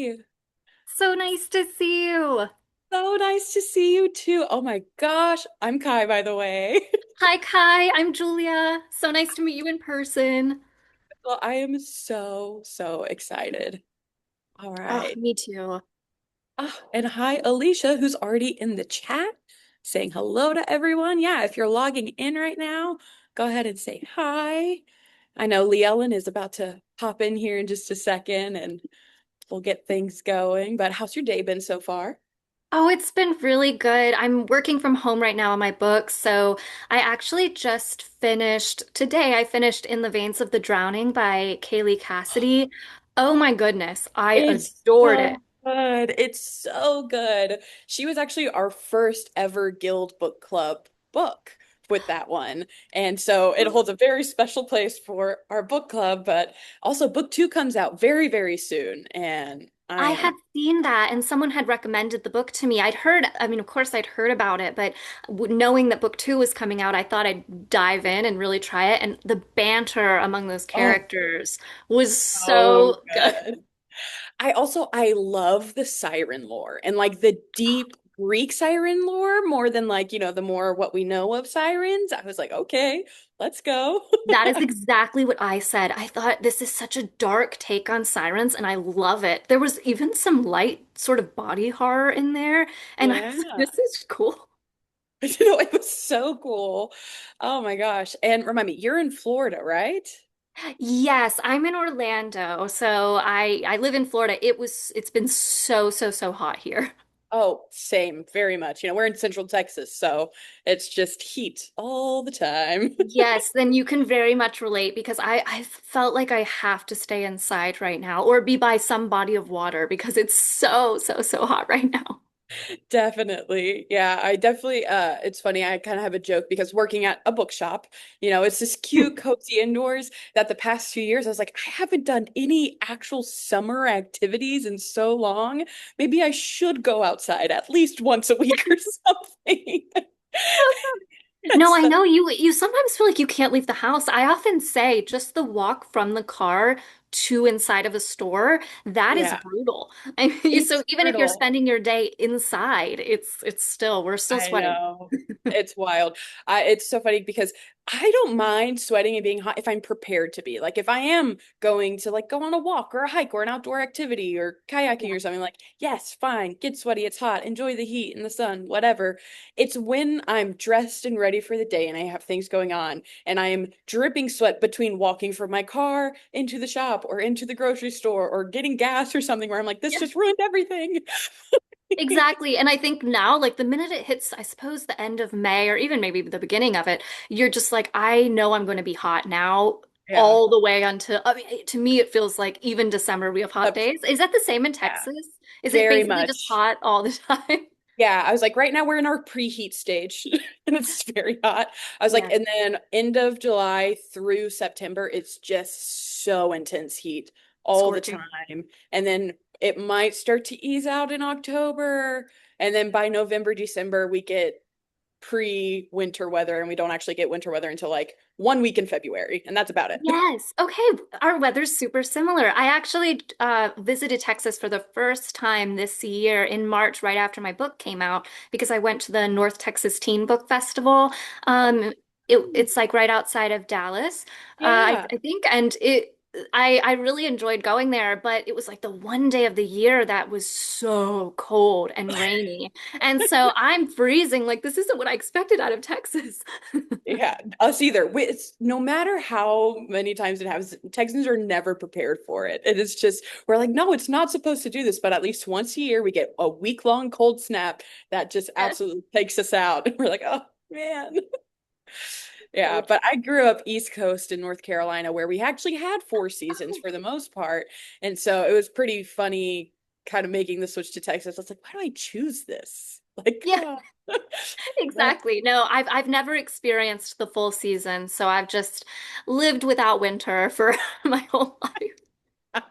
Hi. So nice to see you. So nice to see you too. Oh my gosh. I'm Kai, by the way. Hi, Kai. I'm Julia. So nice to meet you in person. Well, I am so excited. All Oh, right. me too. And hi, Alicia, who's already in the chat saying hello to everyone. Yeah, if you're logging in right now, go ahead and say hi. I know Lee Ellen is about to pop in here in just a second and we'll get things going. But how's your day been so far? Oh, it's been really good. I'm working from home right now on my book, so I actually just finished today. I finished In the Veins of the Drowning by Kaylee Cassidy. Oh my goodness, I It's adored it. so good. It's so good. She was actually our first ever Guild Book Club book with that one. And so it holds a very special place for our book club, but also book two comes out very soon. And I I had am, seen that, and someone had recommended the book to me. I mean, of course, I'd heard about it, but knowing that book two was coming out, I thought I'd dive in and really try it. And the banter among those oh, characters was so so good. good. I love the siren lore and like the deep Greek siren lore more than like, the more what we know of sirens. I was like, okay, let's go. That is exactly what I said. I thought this is such a dark take on sirens, and I love it. There was even some light sort of body horror in there, and I was like, Yeah. this is cool. It was so cool. Oh my gosh. And remind me, you're in Florida, right? Yes, I'm in Orlando, so I live in Florida. It's been so hot here. Oh, same, very much. We're in Central Texas, so it's just heat all the time. Yes, then you can very much relate because I felt like I have to stay inside right now or be by some body of water because it's so hot right now. Definitely. Yeah, I definitely it's funny, I kind of have a joke because working at a bookshop, it's this cute, cozy indoors that the past few years I was like, I haven't done any actual summer activities in so long. Maybe I should go outside at least once a week or something. No, I So, know you sometimes feel like you can't leave the house. I often say just the walk from the car to inside of a store, that is yeah, brutal. I mean, so it's even if you're brutal. spending your day inside, it's still we're still I sweating. know. It's wild. It's so funny because I don't mind sweating and being hot if I'm prepared to be. Like if I am going to like go on a walk or a hike or an outdoor activity or kayaking Yeah. or something, like, yes, fine, get sweaty, it's hot, enjoy the heat and the sun, whatever. It's when I'm dressed and ready for the day and I have things going on and I am dripping sweat between walking from my car into the shop or into the grocery store or getting gas or something where I'm like, this Yeah. just ruined everything. Exactly. And I think now, like the minute it hits, I suppose the end of May or even maybe the beginning of it, you're just like, I know I'm going to be hot now Yeah. all the way until, I mean, to me, it feels like even December we have hot Up, days. Is that the same in yeah. Texas? Is it Very basically just much. hot all the time? Yeah, I was like, right now we're in our preheat stage and it's very hot. I was like, Yes. and then end of July through September, it's just so intense heat all the Scorching. time. And then it might start to ease out in October. And then by November, December, we get pre-winter weather and we don't actually get winter weather until like 1 week in February. And that's about it. Yes. Okay. Our weather's super similar. I actually visited Texas for the first time this year in March, right after my book came out, because I went to the North Texas Teen Book Festival. Um, it's like right outside of Dallas, Yeah. I think, and I really enjoyed going there, but it was like the one day of the year that was so cold and rainy, and so I'm freezing. Like this isn't what I expected out of Texas. Yeah, us either. It's no matter how many times it happens, Texans are never prepared for it. It is just we're like, no, it's not supposed to do this, but at least once a year we get a week-long cold snap that just Yes. absolutely takes us out. And we're like, oh man. So Yeah, but I grew up East Coast in North Carolina where we actually had four seasons true. for the most part. And so it was pretty funny kind of making the switch to Texas. I was like, why do I choose this? Like, Yeah, but exactly. No, I've never experienced the full season, so I've just lived without winter for my whole life.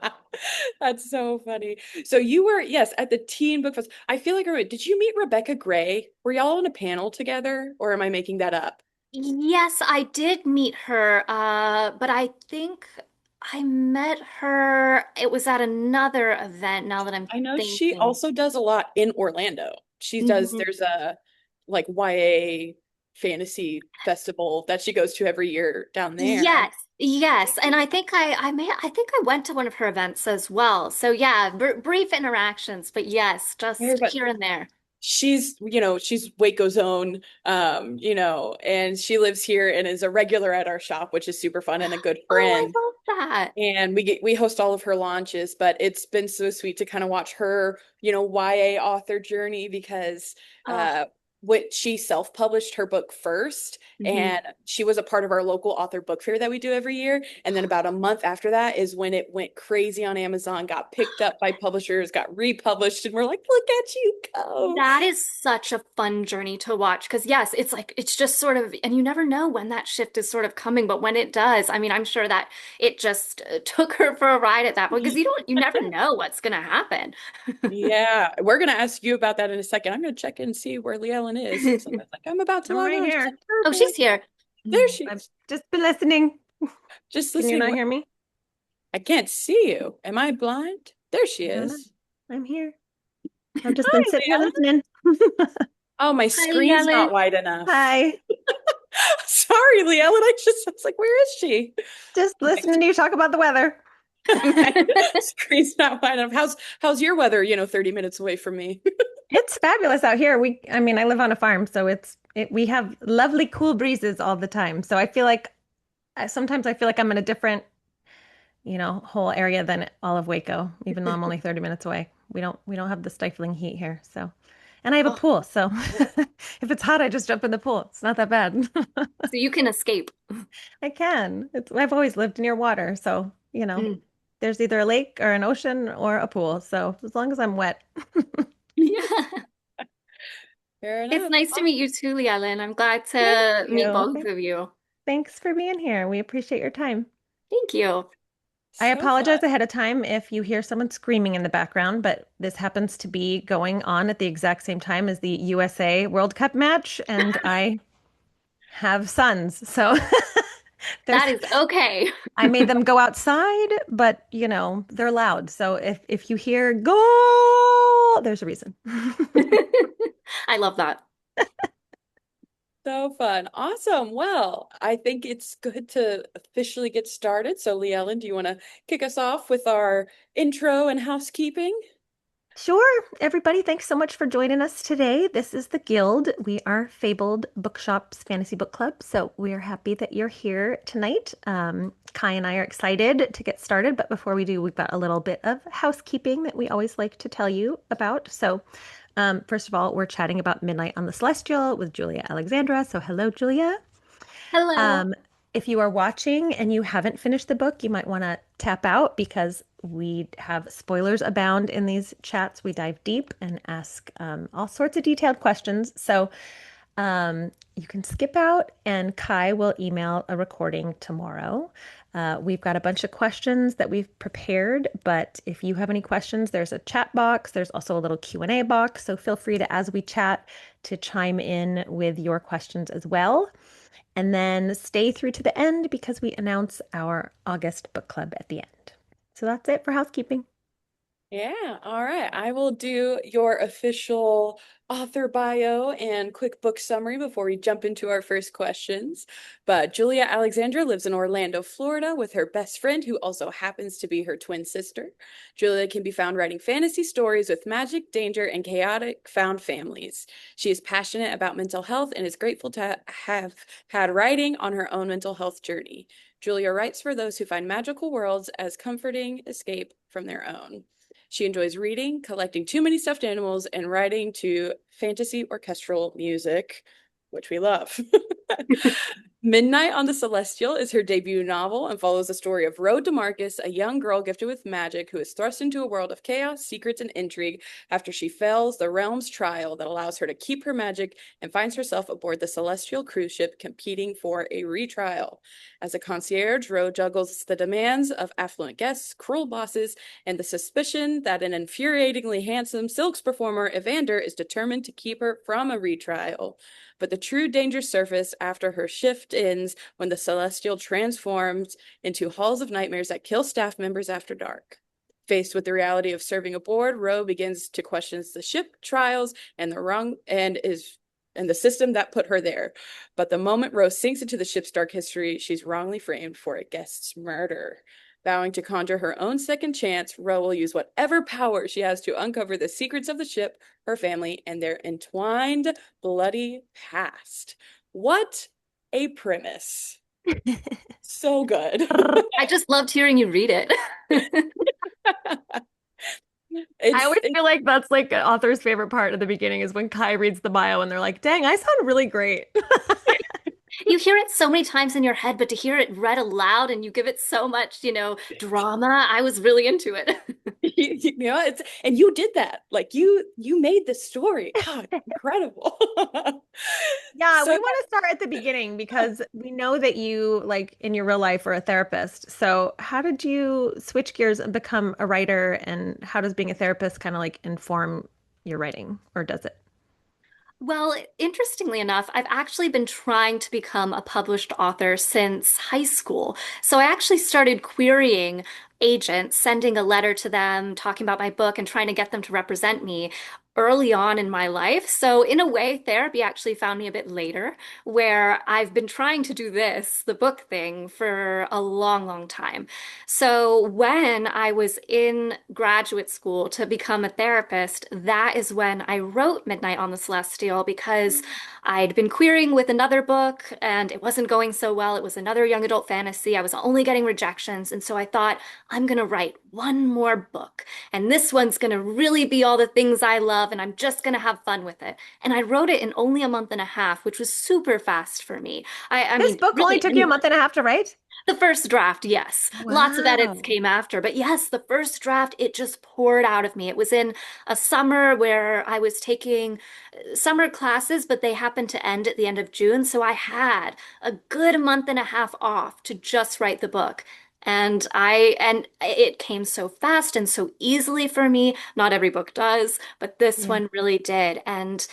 that's so funny. So you were, yes, at the Teen Book Fest. I feel like, did you meet Rebecca Gray? Were y'all on a panel together, or am I making that up? Yes, I did meet her, but I think I met her. It was at another event now that I'm I know she thinking. also does a lot in Orlando. Mhm. There's a like YA fantasy festival that she goes to every year down there. Yes, yes. And I think I went to one of her events as well. So yeah, br brief interactions, but yes, Yeah, just but here and there. she's Waco's own, and she lives here and is a regular at our shop, which is super fun and a good Oh, I friend. love that. And we host all of her launches, but it's been so sweet to kind of watch her, YA author journey because Oh, uh what she self-published her book first, mhm. and she was a part of our local author book fair that we do every year. And then about a month after that is when it went crazy on Amazon, got picked up by publishers, got republished, and we're like, look at you go. That is such a fun journey to watch because yes, it's like it's just sort of, and you never know when that shift is sort of coming, but when it does, I mean, I'm sure that it just took her for a ride at that point because you never know what's gonna happen. Yeah, we're gonna ask you about that in a second. I'm gonna check in and see where Lee Ellen is. So I was like, I'm about to I'm log right on. She's like, here. Oh, she's perfect. here. There she I've is. just been listening. Just Can you listening. not What? hear me? I can't see you. Am I blind? There she No, no. is. I'm here. I've just been Hi, sitting Lee here Ellen. listening. Oh, my Hi, screen's Ellen. not wide enough. Hi. Sorry, Lee Ellen. I was like, where is she? Just listening to you talk about the weather. My screen's not wide enough. How's your weather, 30 minutes away from me? It's fabulous out here. I mean, I live on a farm, so we have lovely cool breezes all the time. So I feel like sometimes I feel like I'm in a different, whole area than all of Waco, even though I'm only 30 minutes away. We don't have the stifling heat here. So, and I have a Oh, pool, so if it's hot, I just jump in the pool. It's not that bad. so you can escape. I can. I've always lived near water, so, Mm. there's either a lake or an ocean or a pool. So as long as I'm wet. Yeah. Fair It's enough. nice to meet you too, Leellen. I'm glad Thank to meet you. both of you. Thanks for being here. We appreciate your time. Thank you. I So fun. apologize ahead of time if you hear someone screaming in the background, but this happens to be going on at the exact same time as the USA World Cup match, and I have sons. So there's That is okay. I made them go outside, but they're loud. So if you hear goal, there's a reason. I love that. So fun. Awesome. Well, I think it's good to officially get started. So, Lee Ellen, do you want to kick us off with our intro and housekeeping? Sure, everybody, thanks so much for joining us today. This is the Guild. We are Fabled Bookshop's Fantasy Book Club, so we are happy that you're here tonight. Kai and I are excited to get started, but before we do, we've got a little bit of housekeeping that we always like to tell you about. So, first of all, we're chatting about Midnight on the Celestial with Julia Alexandra. So, hello, Julia. Hello. Um, if you are watching and you haven't finished the book, you might want to tap out because we have spoilers abound in these chats. We dive deep and ask all sorts of detailed questions. So you can skip out, and Kai will email a recording tomorrow. We've got a bunch of questions that we've prepared, but if you have any questions, there's a chat box. There's also a little Q&A box. So feel free to, as we chat, to chime in with your questions as well. And then stay through to the end because we announce our August book club at the end. So that's it for housekeeping. Yeah, all right. I will do your official author bio and quick book summary before we jump into our first questions. But Julia Alexandra lives in Orlando, Florida, with her best friend, who also happens to be her twin sister. Julia can be found writing fantasy stories with magic, danger, and chaotic found families. She is passionate about mental health and is grateful to have had writing on her own mental health journey. Julia writes for those who find magical worlds as comforting escape from their own. She enjoys reading, collecting too many stuffed animals, and writing to fantasy orchestral music, which we love. Midnight on the Celestial is her debut novel and follows the story of Roe Damarcus, a young girl gifted with magic who is thrust into a world of chaos, secrets, and intrigue after she fails the realm's trial that allows her to keep her magic and finds herself aboard the Celestial cruise ship competing for a retrial. As a concierge, Roe juggles the demands of affluent guests, cruel bosses, and the suspicion that an infuriatingly handsome silks performer, Ivander, is determined to keep her from a retrial. But the true dangers surface after her shift shift ends when the Celestial transforms into halls of nightmares that kill staff members after dark. Faced with the reality of serving aboard, Roe begins to question the ship trials and the system that put her there. But the moment Rose sinks into the ship's dark history, she's wrongly framed for a guest's murder. Vowing to conjure her own second chance, Rose will use whatever power she has to uncover the secrets of the ship, her family, and their entwined, bloody past. What a premise. So good. I just loved hearing you read it. I always feel like that's like an author's favorite part of the beginning is when Kai reads the bio and they're like, dang, I sound really great. You hear it so many times in your head, but to hear it read aloud and you give it so much, drama, I was really into it. And you did that. Like you made the story. Oh, incredible. Yeah, we So want to start at the beginning because we know that you, like in your real life, are a therapist. So, how did you switch gears and become a writer? And how does being a therapist kind of like inform your writing, or does it? Well, interestingly enough, I've actually been trying to become a published author since high school. So I actually started querying agents, sending a letter to them, talking about my book and trying to get them to represent me early on in my life. So in a way, therapy actually found me a bit later, where I've been trying to do this, the book thing, for a long, long time. So when I was in graduate school to become a therapist, that is when I wrote Midnight on the Celestial because I'd been querying with another book and it wasn't going so well. It was another young adult fantasy. I was only getting rejections. And so I thought, I'm going to write one more book. And this one's going to really be all the things I love. And I'm just going to have fun with it. And I wrote it in only a month and a half, which was super fast for me. I This mean, book only really, took you a month and a half to write? the first draft, yes. Lots of edits Wow. came after, but yes, the first draft, it just poured out of me. It was in a summer where I was taking summer classes, but they happened to end at the end of June. So I had a good month and a half off to just write the book. And it came so fast and so easily for me. Not every book does, but this Yeah. one really did. And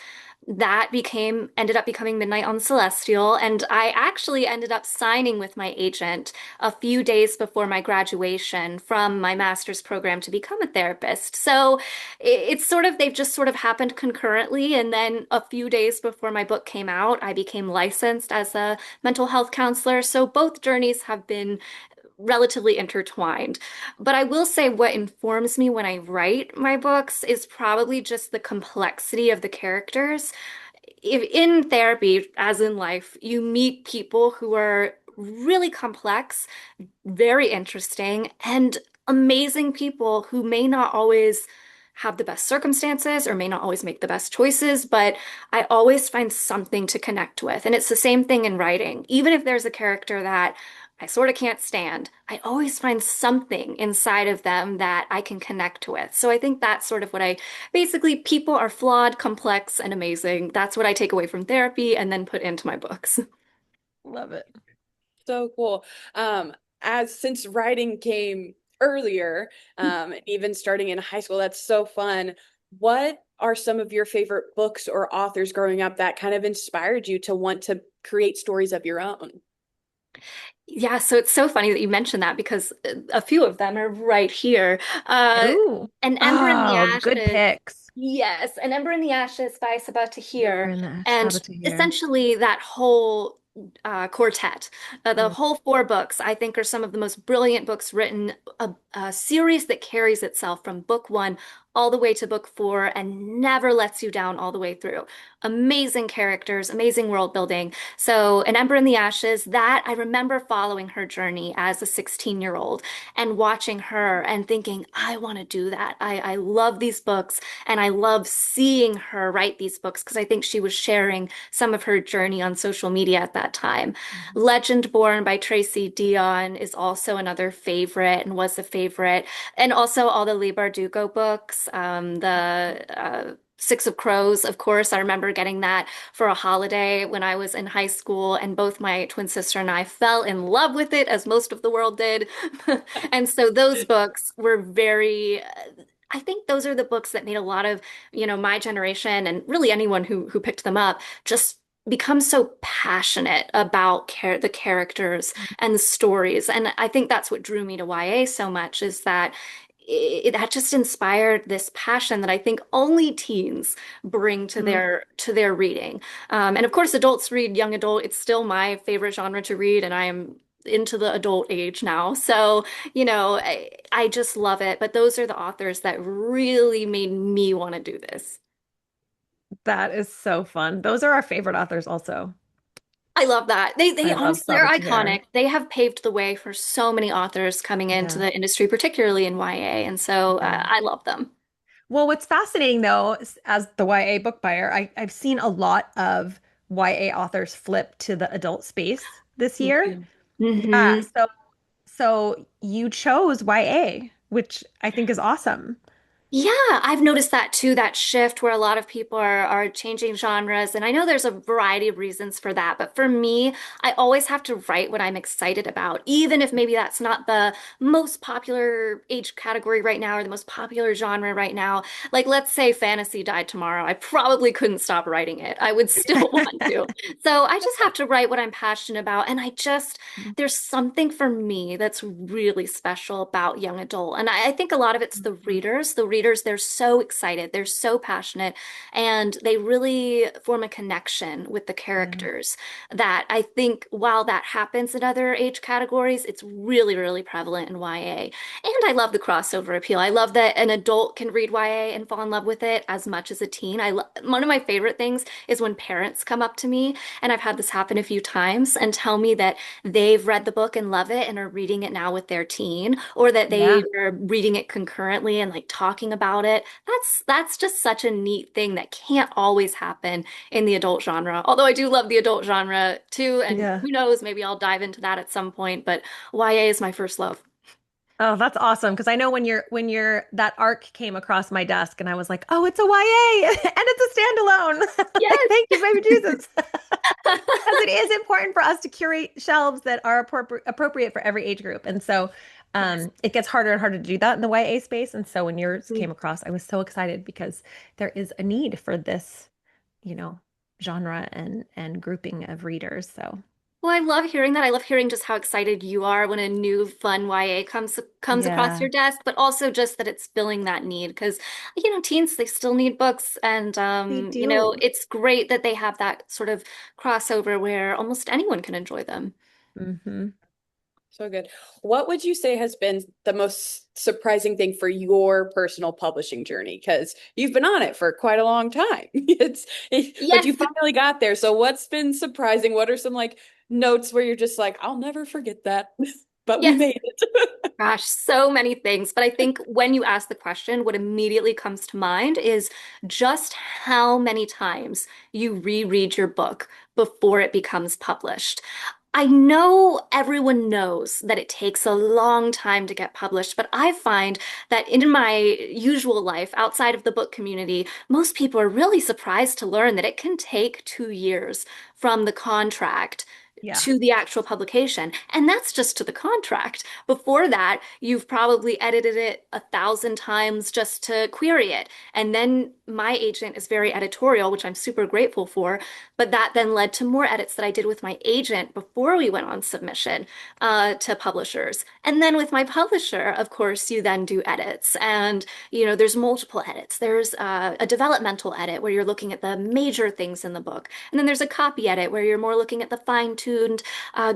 that became ended up becoming Midnight on Celestial, and I actually ended up signing with my agent a few days before my graduation from my master's program to become a therapist. So it's sort of they've just sort of happened concurrently, and then a few days before my book came out, I became licensed as a mental health counselor. So both journeys have been relatively intertwined. But I will say what informs me when I write my books is probably just the complexity of the characters. If in therapy, as in life, you meet people who are really complex, very interesting, and amazing people who may not always have the best circumstances or may not always make the best choices, but I always find something to connect with. And it's the same thing in writing. Even if there's a character that I sort of can't stand, I always find something inside of them that I can connect with. So I think that's sort of what I basically, people are flawed, complex, and amazing. That's what I take away from therapy and then put into my books. Love it. so cool. As since writing came earlier, even starting in high school, that's so fun. What are some of your favorite books or authors growing up that kind of inspired you to want to create stories of your own? Yeah, so it's so funny that you mentioned that because a few of them are right here. Ooh. An Ember in the Oh, good Ashes. picks. Yes, An Ember in the Ashes by Sabata Remember here. in the And Sabbath here. essentially that whole quartet, the Yeah. whole four books, I think are some of the most brilliant books written, a series that carries itself from book one all the way to book four and never lets you down all the way through. Amazing characters, amazing world building. So, An Ember in the Ashes, that I remember following her journey as a 16-year-old and watching her and thinking, I want to do that. I love these books and I love seeing her write these books because I think she was sharing some of her journey on social media at that time. Legend Born by Tracy Dion is also another favorite and was a favorite. And also all the Leigh Bardugo books, the Six of Crows, of course. I remember getting that for a holiday when I was in high school, and both my twin sister and I fell in love with it, as most of the world did. And so those books were very, I think those are the books that made a lot of, my generation and really anyone who picked them up just become so passionate about the characters and the stories. And I think that's what drew me to YA so much is that that just inspired this passion that I think only teens bring Mm. to their reading. And of course, adults read young adult. It's still my favorite genre to read, and I am into the adult age now. So, I just love it. But those are the authors that really made me want to do this. That is so fun. Those are our favorite authors also. I love that. They I love honestly, they're Sabat Tahir. iconic. They have paved the way for so many authors coming into Yeah. the industry, particularly in YA. And so Yeah. I love them. Well, what's fascinating though, as the YA book buyer, I've seen a lot of YA authors flip to the adult space this Me year. too. Yeah. Hmm. So you chose YA, which I think is awesome. Yeah, I've noticed that too, that shift where a lot of people are changing genres. And I know there's a variety of reasons for that. But for me, I always have to write what I'm excited about, even if maybe that's not the most popular age category right now or the most popular genre right now. Like, let's say fantasy died tomorrow. I probably couldn't stop writing it. I would still want to. So I just have to write what I'm passionate about. And there's something for me that's really special about young adult. And I think a lot of it's the Mhm. readers. The readers, they're so excited, they're so passionate, and they really form a connection with the Yeah. characters that I think while that happens in other age categories, it's really, really prevalent in YA. And I love the crossover appeal. I love that an adult can read YA and fall in love with it as much as a teen. One of my favorite things is when parents come up to me, and I've had this happen a few times, and tell me that they've read the book and love it and are reading it now with their teen, or that they Yeah. are reading it concurrently and like talking about it. That's just such a neat thing that can't always happen in the adult genre. Although I do love the adult genre too, and Yeah. who knows, maybe I'll dive into that at some point, but YA is my first love. Oh, that's awesome. Because I know when you're that arc came across my desk and I was like, oh, it's a YA and it's a standalone. Like, Yes. thank you, baby Jesus. Because it is important for us to curate shelves that are appropriate for every age group. And so Yes. it gets harder and harder to do that in the YA space. And so when yours came across, I was so excited because there is a need for this, you know, genre and grouping of readers. So Well, I love hearing that. I love hearing just how excited you are when a new fun YA comes across yeah, your desk, but also just that it's filling that need because teens they still need books and they do. it's great that they have that sort of crossover where almost anyone can enjoy them. Hmm. So good. What would you say has been the most surprising thing for your personal publishing journey? Because you've been on it for quite a long time. But Yes. you finally got there. So what's been surprising? What are some like notes where you're just like, I'll never forget that, but we Yes. made it. Gosh, so many things. But I think when you ask the question, what immediately comes to mind is just how many times you reread your book before it becomes published. I know everyone knows that it takes a long time to get published, but I find that in my usual life outside of the book community, most people are really surprised to learn that it can take 2 years from the contract Yeah. to the actual publication. And that's just to the contract. Before that, you've probably edited it 1,000 times just to query it. And then my agent is very editorial, which I'm super grateful for. But that then led to more edits that I did with my agent before we went on submission to publishers. And then with my publisher, of course, you then do edits. And, there's multiple edits. There's a developmental edit where you're looking at the major things in the book. And then there's a copy edit where you're more looking at the fine-tuned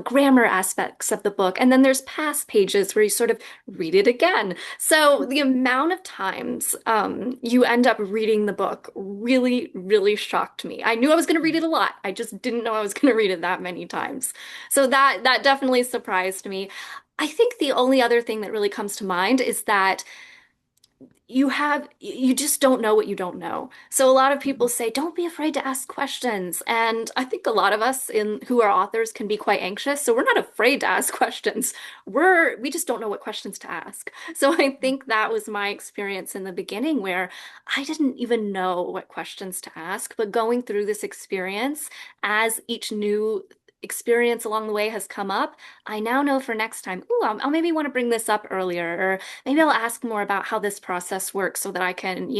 grammar aspects of the book. And then there's past pages where you sort of read it again. So the amount of times you end up reading the book really, really shocked me. I knew I was going to read it a lot. I just didn't know I was going to read it that many times. So that definitely surprised me. I think the only other thing that really comes to mind is that you just don't know what you don't know. So a lot of people say, don't be afraid to ask questions. And I think a lot of us in who are authors can be quite anxious. So we're not afraid to ask questions. We just don't know what questions to ask. So I think that was my experience in the beginning where I didn't even know what questions to ask, but going through this experience as each new experience along the way has come up, I now know for next time, ooh, I'll maybe want to bring this up earlier, or maybe I'll ask more about how this process works so that I can,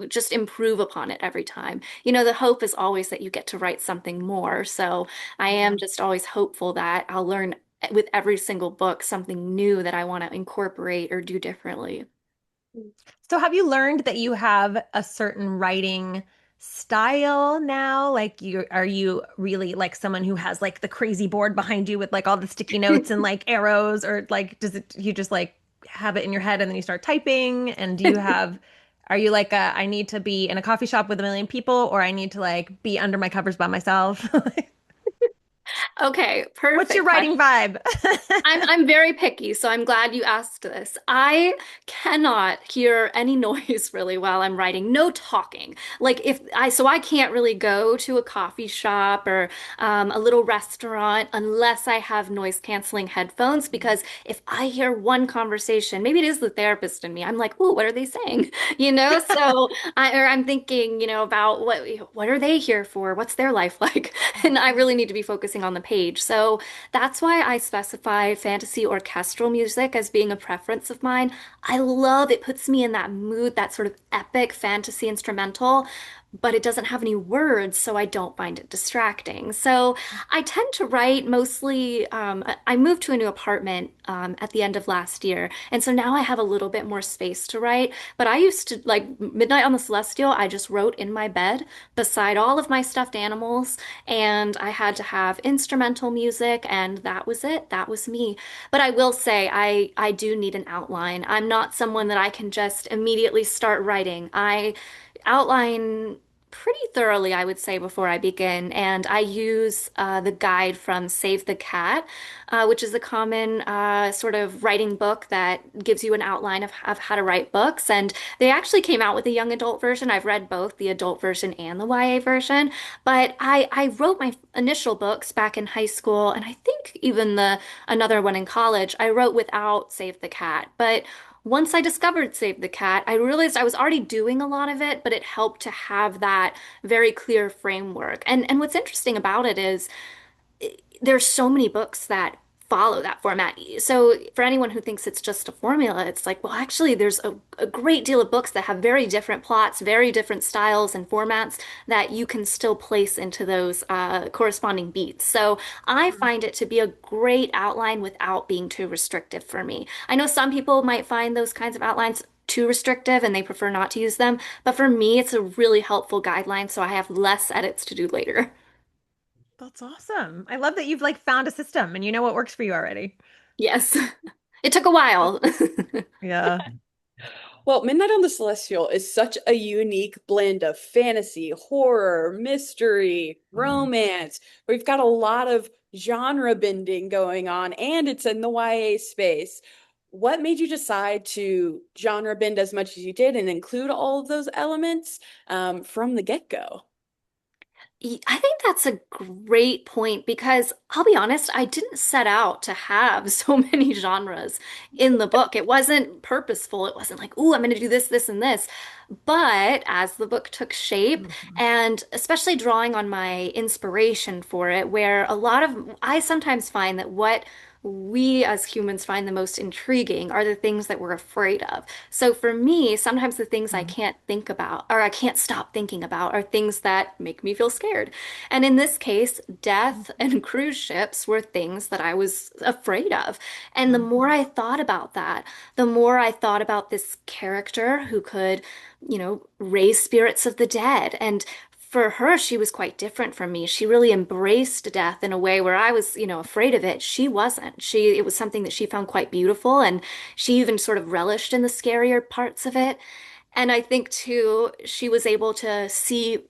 just improve upon it every time. The hope is always that you get to write something more. So I am Yeah. just always hopeful that I'll learn with every single book something new that I want to incorporate or do differently. So have you learned that you have a certain writing style now? Like are you really like someone who has like the crazy board behind you with like all the sticky notes and like arrows, or like you just like have it in your head and then you start typing? And are you like I need to be in a coffee shop with a million people, or I need to like be under my covers by myself? Okay, What's your perfect writing question. vibe? I'm very picky, so I'm glad you asked this. I cannot hear any noise really while I'm writing. No talking. So I can't really go to a coffee shop or a little restaurant unless I have noise canceling headphones. Because if I hear one conversation, maybe it is the therapist in me. I'm like, oh, what are they saying? I'm thinking, about what are they here for? What's their life like? And I really need to be focusing on the page. So. That's why I specify fantasy orchestral music as being a preference of mine. I love it, puts me in that mood, that sort of epic fantasy instrumental, but it doesn't have any words, so I don't find it distracting. So I tend to write mostly. I moved to a new apartment at the end of last year, and so now I have a little bit more space to write. But I used to, like Midnight on the Celestial, I just wrote in my bed beside all of my stuffed animals, and I had to have instrumental music, and that was it. That was me. But I will say, I do need an outline. I'm not someone that I can just immediately start writing. I outline pretty thoroughly, I would say, before I begin. And I use the guide from Save the Cat, which is a common sort of writing book that gives you an outline of how to write books. And they actually came out with a young adult version. I've read both the adult version and the YA version. But I wrote my initial books back in high school, and I think even the another one in college, I wrote without Save the Cat. But once I discovered Save the Cat, I realized I was already doing a lot of it, but it helped to have that very clear framework. And what's interesting about it is there's so many books that follow that format. So for anyone who thinks it's just a formula, it's like, well, actually, there's a great deal of books that have very different plots, very different styles and formats that you can still place into those corresponding beats. So I find it to be a great outline without being too restrictive for me. I know some people might find those kinds of outlines too restrictive and they prefer not to use them, but for me, it's a really helpful guideline, so I have less edits to do later. That's awesome. I love that you've like found a system and you know what works for you already. Yes. It took a while. Yeah. Well, Midnight on the Celestial is such a unique blend of fantasy, horror, mystery, romance. We've got a lot of genre bending going on, and it's in the YA space. What made you decide to genre bend as much as you did and include all of those elements from the get-go? I think that's a great point because I'll be honest, I didn't set out to have so many genres in the book. It wasn't purposeful. It wasn't like, ooh, I'm going to do this, this, and this. But as the book took shape, Mhm. and especially drawing on my inspiration for it, where I sometimes find that what we as humans find the most intriguing are the things that we're afraid of. So for me, sometimes the things I can't think about or I can't stop thinking about are things that make me feel scared. And in this case, death and cruise ships were things that I was afraid of. And the more I thought about that, the more I thought about this character who could, raise spirits of the dead. And for her, she was quite different from me. She really embraced death in a way where I was, afraid of it. She wasn't. It was something that she found quite beautiful, and she even sort of relished in the scarier parts of it. And I think too, she was able to see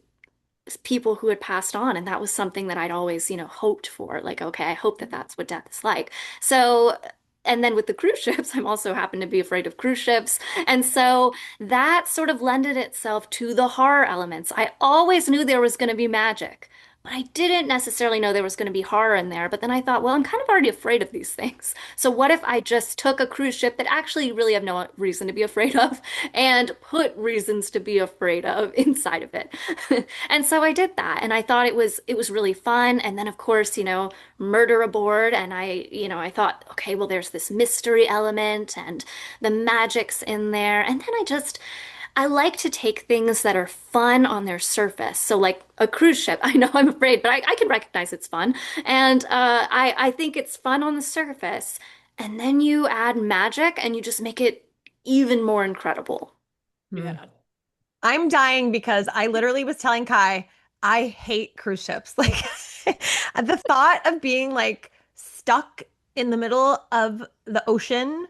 people who had passed on, and that was something that I'd always, hoped for. Like, okay, I hope that that's what death is like. So, and then with the cruise ships, I'm also happen to be afraid of cruise ships. And so that sort of lended itself to the horror elements. I always knew there was going to be magic, but I didn't necessarily know there was going to be horror in there. But then I thought, well, I'm kind of already afraid of these things. So what if I just took a cruise ship that actually really have no reason to be afraid of and put reasons to be afraid of inside of it? And so I did that, and I thought it was really fun. And then of course, murder aboard, and I thought, okay, well, there's this mystery element and the magic's in there. And then I like to take things that are fun on their surface. So, like a cruise ship, I know I'm afraid, but I can recognize it's fun. And I think it's fun on the surface. And then you add magic and you just make it even more incredible. Hmm. Yeah. I'm dying because I literally was telling Kai, I hate cruise ships. Like the thought of being like stuck in the middle of the ocean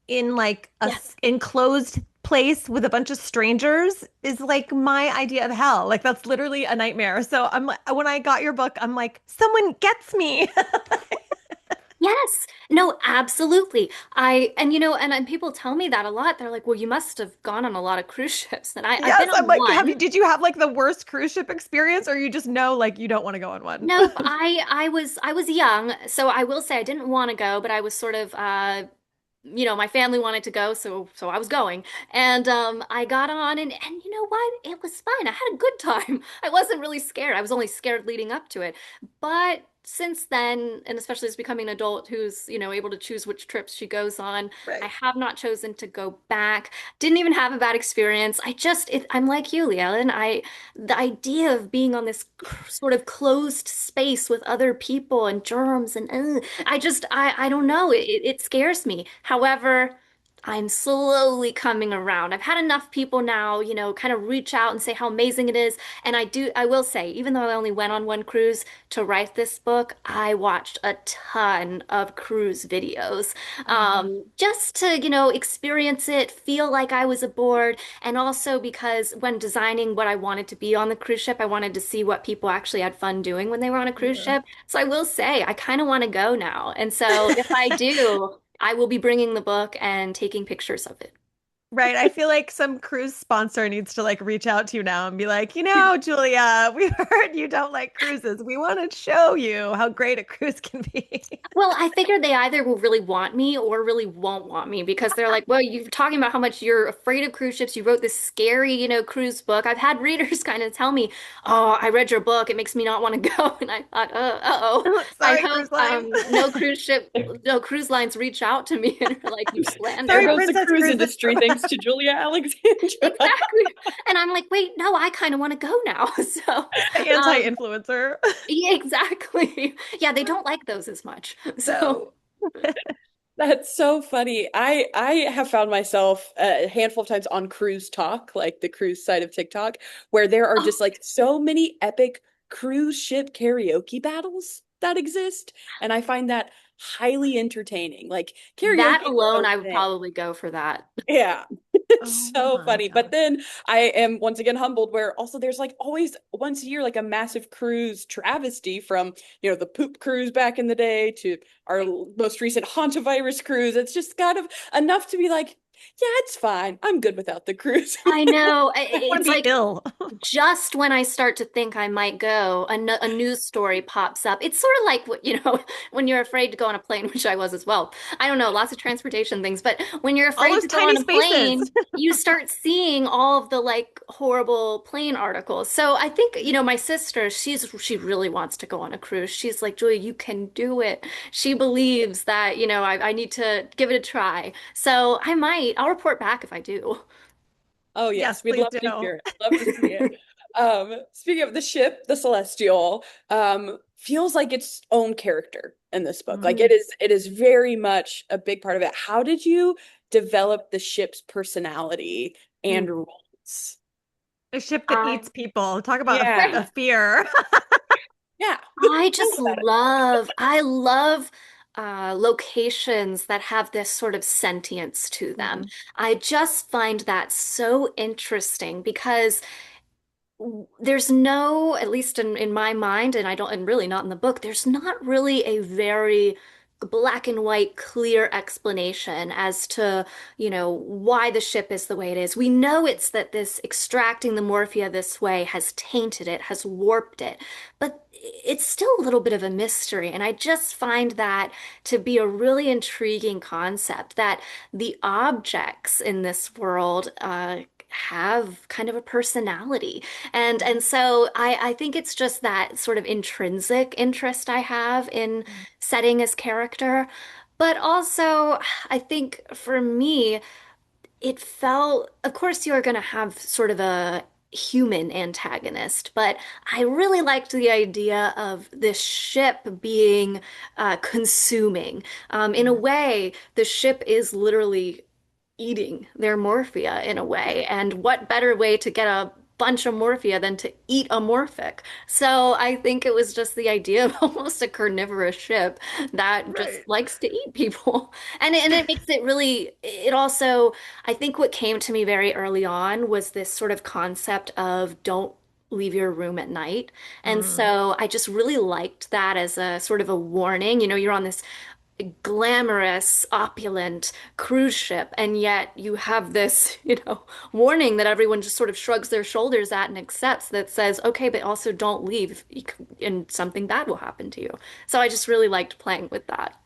in like a Yes. enclosed place with a bunch of strangers is like my idea of hell. Like that's literally a nightmare. So I'm like, when I got your book, I'm like, someone gets me. Yes. No, absolutely. And people tell me that a lot. They're like, well, you must have gone on a lot of cruise ships. And I've Yes, been I'm on like, one. did you have like the worst cruise ship experience or you just know like you don't want to go on one? Nope, I was young, so I will say I didn't want to go, but I was sort of my family wanted to go, so I was going. And I got on, and you know what? It was fine. I had a good time. I wasn't really scared. I was only scared leading up to it. But since then, and especially as becoming an adult who's, able to choose which trips she goes on, I Right. have not chosen to go back. Didn't even have a bad experience. I'm like you, Leellen. The idea of being on this sort of closed space with other people and germs and I don't know. It scares me. However, I'm slowly coming around. I've had enough people now, kind of reach out and say how amazing it is. And I will say, even though I only went on one cruise to write this book, I watched a ton of cruise videos, Mhm. just to, experience it, feel like I was aboard. And also because when designing what I wanted to be on the cruise ship, I wanted to see what people actually had fun doing when they were on a cruise Yeah. ship. So I will say, I kind of want to go now. And so if I do, I will be bringing the book and taking pictures of it. Right. I feel like some cruise sponsor needs to like reach out to you now and be like, Julia, we heard you don't like cruises. We want to show you how great a cruise can be. Well, I figured they either will really want me or really won't want me because they're like, well, you're talking about how much you're afraid of cruise ships. You wrote this scary, cruise book. I've had readers kind of tell me, oh, I read your book. It makes me not want to go. And I thought, uh-oh. I Sorry, hope cruise line. no cruise lines reach out to me and are like, you There Sorry, slander. goes the Princess cruise Cruises. industry, thanks to Julia Alexandra. Exactly. And I'm like, wait, no, I kind of want to go now. So, um, Anti-influencer. yeah, exactly. Yeah, they don't like those as much. So, No. That's so funny. I have found myself a handful of times on Cruise Talk, like the cruise side of TikTok, where there are oh, just like so many epic cruise ship karaoke battles that exist, and I find that highly entertaining. Like karaoke that is its alone, own I would thing. probably go for that. Yeah. It's Oh so my funny. But gosh. then I am once again humbled where also there's like always once a year like a massive cruise travesty from, the poop cruise back in the day to our most recent hantavirus cruise. It's just kind of enough to be like, yeah, it's fine. I'm good without the cruise. I know. I want to It's be like ill. just when I start to think I might go, a news story pops up. It's sort of like when you're afraid to go on a plane, which I was as well. I don't know, lots of transportation things, but when you're All afraid those to go tiny on a spaces. plane, you start seeing all of the like horrible plane articles. So I think, my sister, she really wants to go on a cruise. She's like, Julia, you can do it. She believes that, I need to give it a try. So I'll report back if I do. Oh Yes, yes, we'd please love to do. hear it. Love to see it. Speaking of the ship, the Celestial, feels like its own character in this book. Like Mhm. it is very much a big part of it. How did you develop the ship's personality and roles? A ship that I eats people. Talk about a Yeah. fear. Yeah. I Tell just me about it. love locations that have this sort of sentience to them. Mhm. I just find that so interesting because there's no, at least in my mind, and I don't, and really not in the book, there's not really a very black and white clear explanation as to, why the ship is the way it is. We know it's that this extracting the morphia this way has tainted it, has warped it. But it's still a little bit of a mystery. And I just find that to be a really intriguing concept that the objects in this world have kind of a personality. And so I think it's just that sort of intrinsic interest I have in setting as character. But also, I think for me, it felt, of course, you're going to have sort of a human antagonist, but I really liked the idea of this ship being consuming. In a way, the ship is literally eating their morphia in a way. And what better way to get a bunch of morphia than to eat a morphic? So I think it was just the idea of almost a carnivorous ship that just Right. likes to eat people. And it makes it really, it also, I think what came to me very early on was this sort of concept of don't leave your room at night. And Mm. so I just really liked that as a sort of a warning. You know, you're on this glamorous, opulent cruise ship, and yet you have this, warning that everyone just sort of shrugs their shoulders at and accepts that says, okay, but also don't leave and something bad will happen to you. So I just really liked playing with that.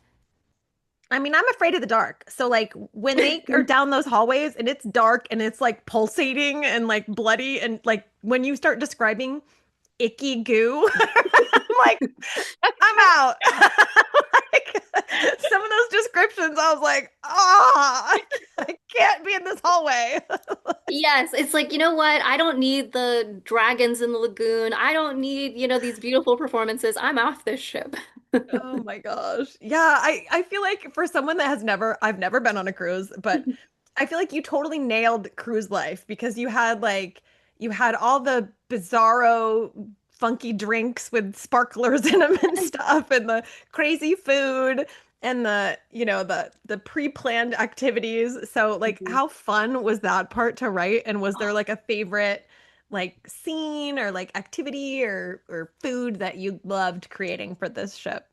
I mean, I'm afraid of the dark. So like when they are down those hallways and it's dark and it's like pulsating and like bloody and like when you start describing icky goo, I'm like, I'm out. Like, some of those descriptions, I was like, I can't be in this hallway. Yes, it's like, you know what? I don't need the dragons in the lagoon. I don't need, these beautiful performances. I'm off this ship. Oh my gosh. Yeah, I feel like for someone that has never I've never been on a cruise, but I feel like you totally nailed cruise life because you had all the bizarro funky drinks with sparklers in them and stuff and the crazy food and the pre-planned activities. So like how fun was that part to write? And was there like a favorite like scene or like activity or food that you loved creating for this ship?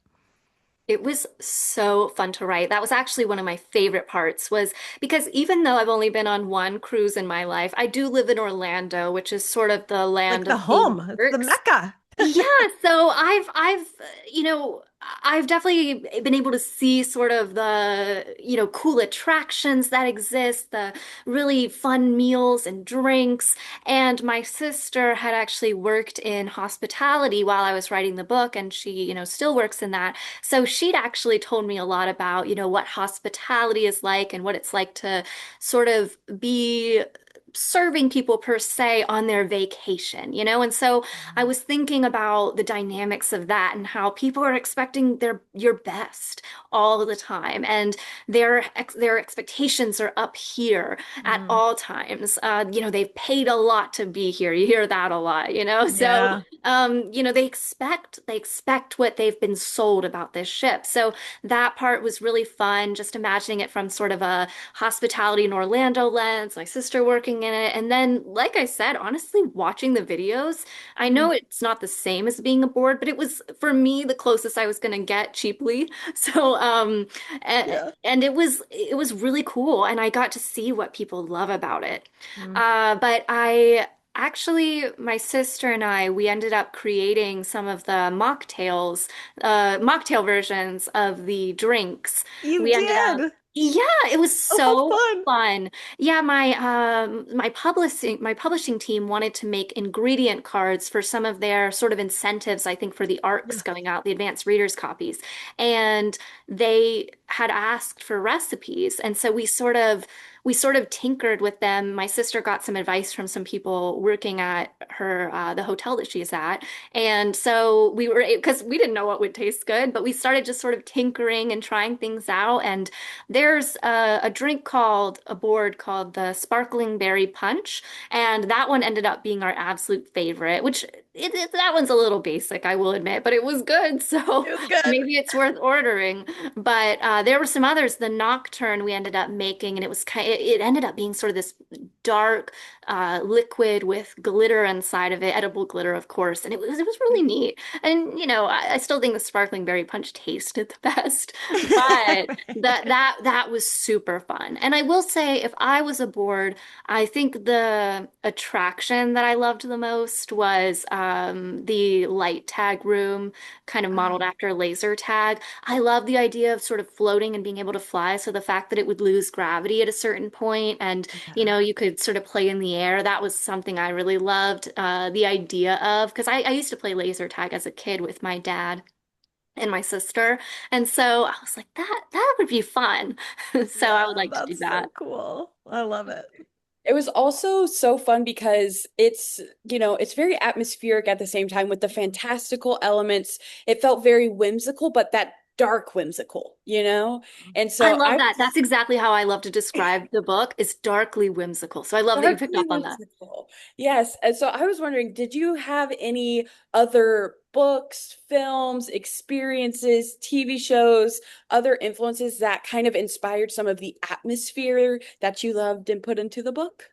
It was so fun to write. That was actually one of my favorite parts was because even though I've only been on one cruise in my life, I do live in Orlando, which is sort of the Like land the of theme home, it's the parks. Mecca. Yeah, so I've definitely been able to see sort of the, cool attractions that exist, the really fun meals and drinks. And my sister had actually worked in hospitality while I was writing the book, and she, still works in that. So she'd actually told me a lot about, what hospitality is like and what it's like to sort of be serving people per se on their vacation, And so I was thinking about the dynamics of that and how people are expecting your best all the time, and their expectations are up here at Mm, all times. They've paid a lot to be here. You hear that a lot. So yeah. they expect what they've been sold about this ship. So that part was really fun, just imagining it from sort of a hospitality in Orlando lens, my sister working in it. And then, like I said, honestly, watching the videos, I know Mm, it's not the same as being aboard, but it was for me the closest I was going to get cheaply. So, yeah. and it was really cool, and I got to see what people love about it. Mm. But I actually, my sister and I, we ended up creating some of the mocktail versions of the drinks. You We ended up, did. yeah, it was Oh, how so fun. fun. Yeah, my publishing team wanted to make ingredient cards for some of their sort of incentives, I think, for the ARCs Yeah. going out, the advanced readers copies. And they had asked for recipes. And so we sort of tinkered with them. My sister got some advice from some people working at the hotel that she's at. And so we were, because we didn't know what would taste good, but we started just sort of tinkering and trying things out. And there's a drink called aboard called the Sparkling Berry Punch, and that one ended up being our absolute favorite. Which that one's a little basic, I will admit, but it was good, so It was good. maybe it's worth ordering. But there were some others. The Nocturne we ended up making, and it ended up being sort of this dark liquid with glitter inside of it, edible glitter, of course, and it was really neat. And I still think the Sparkling Berry Punch tasted the best, but that was super fun. And I will say, if I was aboard, I think the attraction that I loved the most was the light tag room, kind of modeled Oh, after laser tag. I love the idea of sort of floating and being able to fly. So the fact that it would lose gravity at a certain point and, you yeah. know, you could sort of play in the air, that was something I really loved the idea of, because I used to play laser tag as a kid with my dad and my sister. And so I was like, that would be fun. So I would Yeah, like to do that's that. so cool. I love it. It was also so fun because it's very atmospheric at the same time with the fantastical elements. It felt very whimsical, but that dark whimsical, you know? And I so love I that. was That's exactly how I love to describe the book is darkly whimsical. So I love that you picked darkly up on that. whimsical. Yes. And so I was wondering, did you have any other books, films, experiences, TV shows, other influences that kind of inspired some of the atmosphere that you loved and put into the book?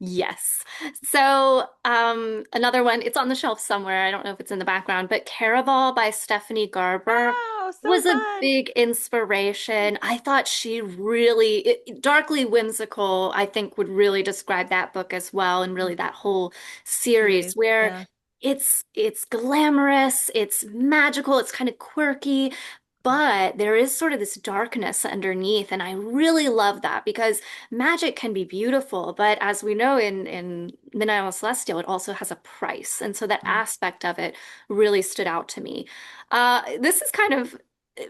Yes. So, another one, it's on the shelf somewhere. I don't know if it's in the background, but Caraval by Stephanie Garber Oh, so was a fun. big inspiration. I thought she really, darkly whimsical, I think would really describe that book as well, and really that whole series Series. where Yeah. it's glamorous, it's magical, it's kind of quirky, but there is sort of this darkness underneath, and I really love that because magic can be beautiful, but as we know in Midnight on the Celestial, it also has a price. And so that Mm. aspect of it really stood out to me. This is kind of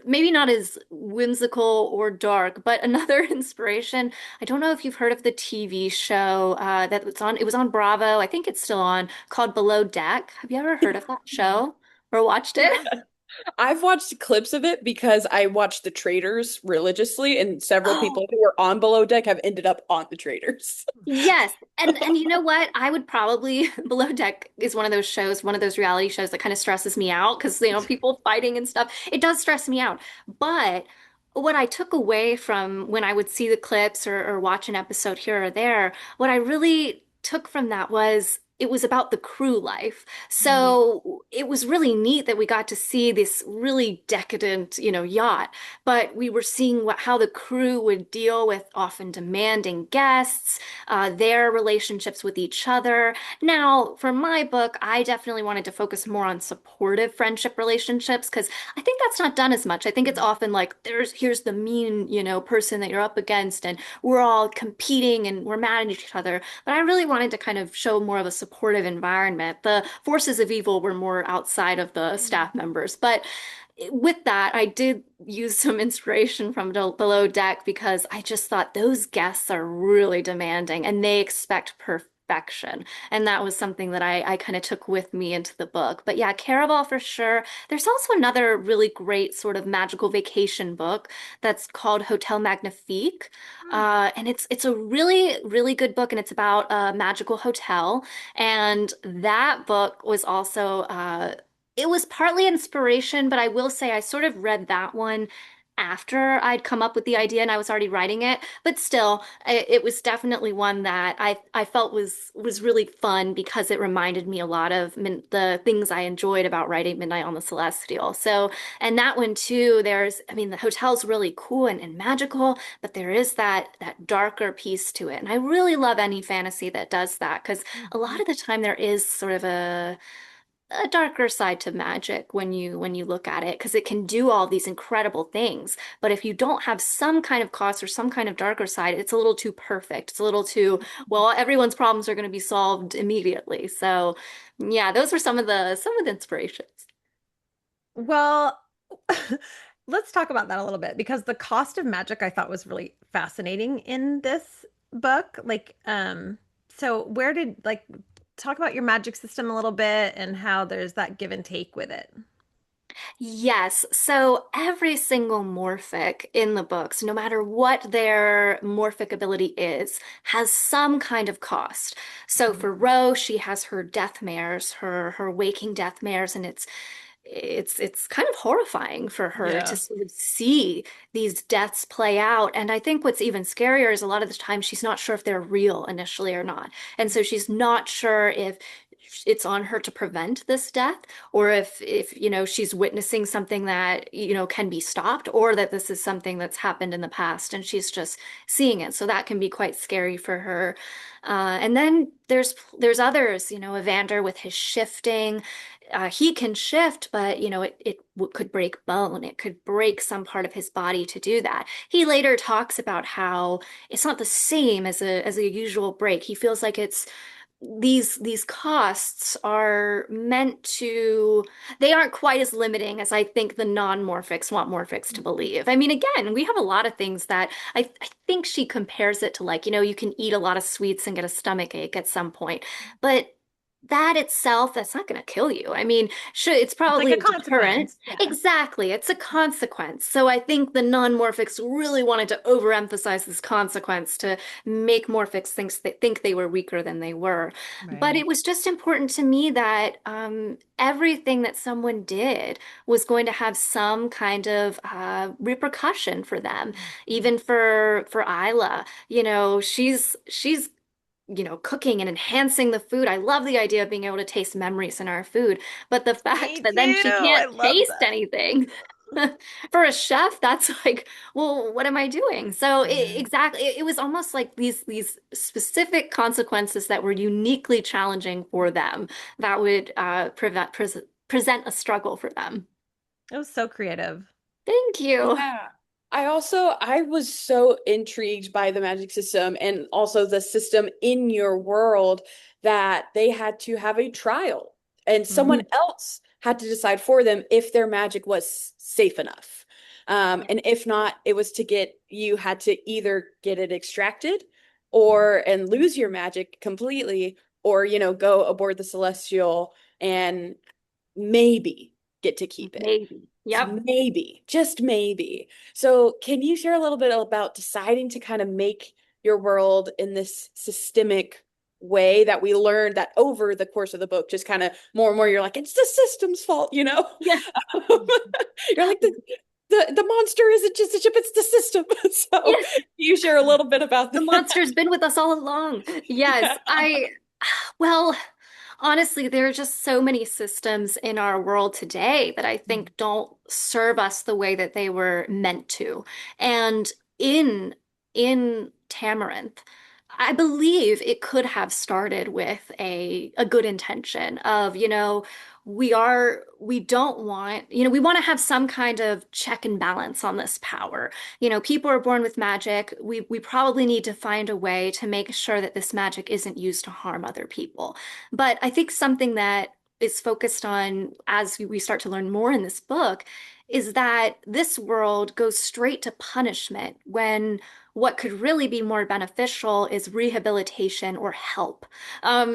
maybe not as whimsical or dark, but another inspiration. I don't know if you've heard of the TV show that was on, it was on Bravo. I think it's still on, called Below Deck. Have you ever heard of that show or watched it? I've watched clips of it because I watched The Traders religiously, and several Oh, people who were on Below Deck have ended up on The Traders. yes. And you know what? I would probably Below Deck is one of those shows, one of those reality shows that kind of stresses me out because you know people fighting and stuff. It does stress me out. But what I took away from when I would see the clips or watch an episode here or there, what I really took from that was it was about the crew life. Mm. So it was really neat that we got to see this really decadent, you know, yacht, but we were seeing how the crew would deal with often demanding guests, their relationships with each other. Now, for my book, I definitely wanted to focus more on supportive friendship relationships because I think that's not done as much. I think it's often like here's the mean, you know, person that you're up against, and we're all competing and we're mad at each other. But I really wanted to kind of show more of a supportive environment. The forces of evil were more outside of the staff members, but with that, I did use some inspiration from Below Deck because I just thought those guests are really demanding and they expect perfection. And that was something that I kind of took with me into the book. But yeah, Caraval for sure. There's also another really great sort of magical vacation book that's called Hotel Magnifique. And it's a really, really good book, and it's about a magical hotel. And that book was also it was partly inspiration, but I will say I sort of read that one after I'd come up with the idea and I was already writing it. But still, it was definitely one that I felt was really fun because it reminded me a lot of the things I enjoyed about writing Midnight on the Celestial. So, and that one too, I mean, the hotel's really cool and magical, but there is that darker piece to it. And I really love any fantasy that does that because a lot Mhm. of the time there is sort of a darker side to magic when you look at it because it can do all these incredible things, but if you don't have some kind of cost or some kind of darker side, it's a little too perfect, it's a little too, well, everyone's problems are going to be solved immediately. So yeah, those were some of the inspirations. Well, let's talk about that a little bit because the cost of magic I thought was really fascinating in this book. So where did talk about your magic system a little bit and how there's that give and take with it. Yes, so every single morphic in the books, no matter what their morphic ability is, has some kind of cost. So Mhm. for Ro, she has her death mares, her waking death mares, and it's kind of horrifying for her to Yeah. sort of see these deaths play out. And I think what's even scarier is a lot of the time she's not sure if they're real initially or not. And so she's not sure if it's on her to prevent this death, or if she's witnessing something that can be stopped, or that this is something that's happened in the past and she's just seeing it. So that can be quite scary for her. And then there's others, Evander with his shifting. He can shift, but it could break bone. It could break some part of his body to do that. He later talks about how it's not the same as a usual break. He feels like it's these costs are meant to they aren't quite as limiting as I think the non-morphics want morphics to believe. I mean, again, we have a lot of things that I think she compares it to, like, you can eat a lot of sweets and get a stomach ache at some point, but that itself, that's not going to kill you. I mean, sure, it's It's like probably a a deterrent. consequence. Yeah. Exactly. It's a consequence. So I think the non-morphics really wanted to overemphasize this consequence to make morphics think they were weaker than they were. But Right. it was just important to me that everything that someone did was going to have some kind of repercussion for them. Mhm. Even for Isla, she's cooking and enhancing the food. I love the idea of being able to taste memories in our food, but the fact Me that then too. she I can't love taste that. anything. For a chef, that's like, well, what am I doing? So Yeah. exactly, it was almost like these specific consequences that were uniquely challenging for them that would present a struggle for them. It was so creative. Thank you. Yeah. I was so intrigued by the magic system and also the system in your world that they had to have a trial and someone Mhm. else had to decide for them if their magic was safe enough. And if not, it was you had to either get it extracted and lose your magic completely, or, go aboard the Celestial and maybe get to keep it. Maybe. Yep. Maybe, just maybe. So, can you share a little bit about deciding to kind of make your world in this systemic way that we learned that over the course of the book, just kind of more and more, you're like, it's the system's fault, you know? Yeah. You're like, the monster isn't just a ship, it's the system. So, Yes. can you share a little bit about The that? monster's been with us all along. Yes, Yeah. well, honestly, there are just so many systems in our world today that I think don't serve us the way that they were meant to. And in in Tamarinth, I believe it could have started with a good intention of, we don't want, we want to have some kind of check and balance on this power. People are born with magic. We probably need to find a way to make sure that this magic isn't used to harm other people. But I think something that is focused on as we start to learn more in this book is that this world goes straight to punishment when what could really be more beneficial is rehabilitation or help.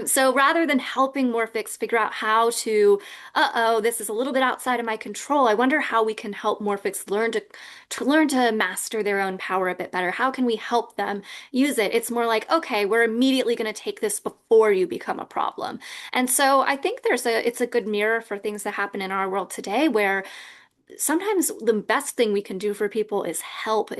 So rather than helping Morphix figure out how to, uh-oh, this is a little bit outside of my control, I wonder how we can help Morphix learn to master their own power a bit better. How can we help them use it? It's more like, okay, we're immediately going to take this before you become a problem. And so I think it's a good mirror for things that happen in our world today where sometimes the best thing we can do for people is help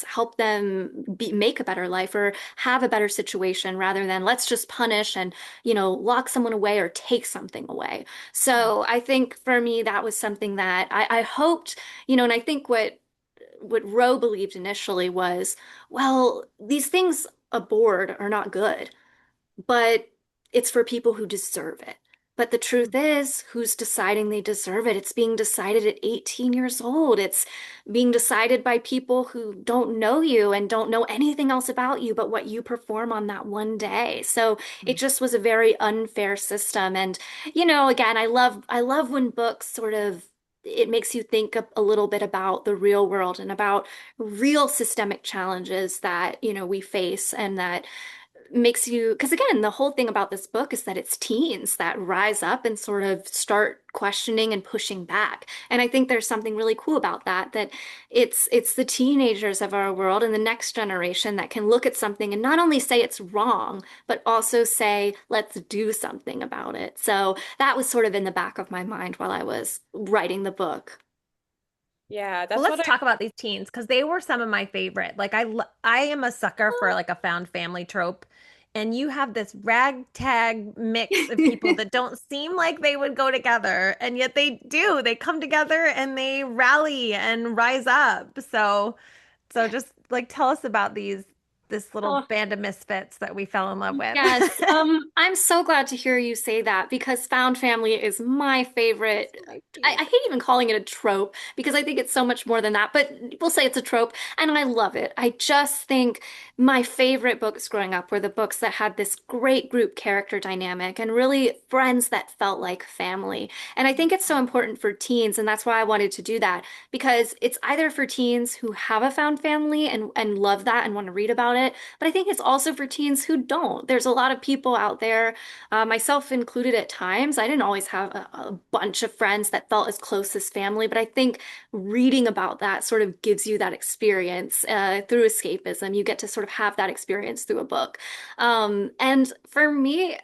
help them make a better life or have a better situation rather than let's just punish and lock someone away or take something away. So I think for me that was something that I hoped, and I think what Roe believed initially was, well, these things aboard are not good, but it's for people who deserve it. But the truth is, who's deciding they deserve it? It's being decided at 18 years old. It's being decided by people who don't know you and don't know anything else about you but what you perform on that one day. So it just was a very unfair system. And, again, I love when books sort of it makes you think a little bit about the real world and about real systemic challenges that, we face and that makes you, because again, the whole thing about this book is that it's teens that rise up and sort of start questioning and pushing back. And I think there's something really cool about that it's the teenagers of our world and the next generation that can look at something and not only say it's wrong, but also say, let's do something about it. So that was sort of in the back of my mind while I was writing the book. Yeah, Well, that's let's what I talk about these teens because they were some of my favorite. Like I am a sucker for like a found family trope and you have this ragtag mix of people that don't seem like they would go together, and yet they do. They come together and they rally and rise up. So just like tell us about this little Oh, band of misfits that we fell in love with. yes. I'm so glad to hear you say that because found family is my favorite. My I favorite. hate even calling it a trope because I think it's so much more than that, but we'll say it's a trope and I love it. I just think my favorite books growing up were the books that had this great group character dynamic and really friends that felt like family. And I think it's so important for teens, and that's why I wanted to do that because it's either for teens who have a found family and love that and want to read about it, but I think it's also for teens who don't. There's a lot of people out there, myself included at times. I didn't always have a bunch of friends that felt as close as family, but I think reading about that sort of gives you that experience through escapism. You get to sort of have that experience through a book. And for me,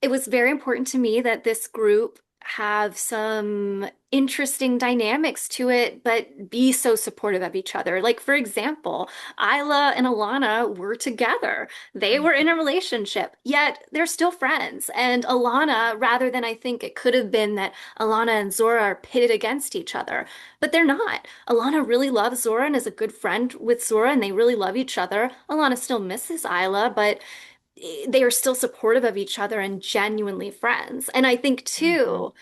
it was very important to me that this group have some interesting dynamics to it, but be so supportive of each other. Like, for example, Isla and Alana were together. They were in a relationship, yet they're still friends. And Alana, rather than I think it could have been that Alana and Zora are pitted against each other, but they're not. Alana really loves Zora and is a good friend with Zora, and they really love each other. Alana still misses Isla, but they are still supportive of each other and genuinely friends. And I think Mhm. too,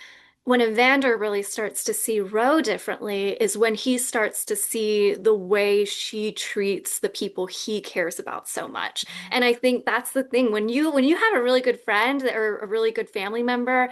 when Evander really starts to see Roe differently is when he starts to see the way she treats the people he cares about so much. And I think that's the thing when you have a really good friend or a really good family member,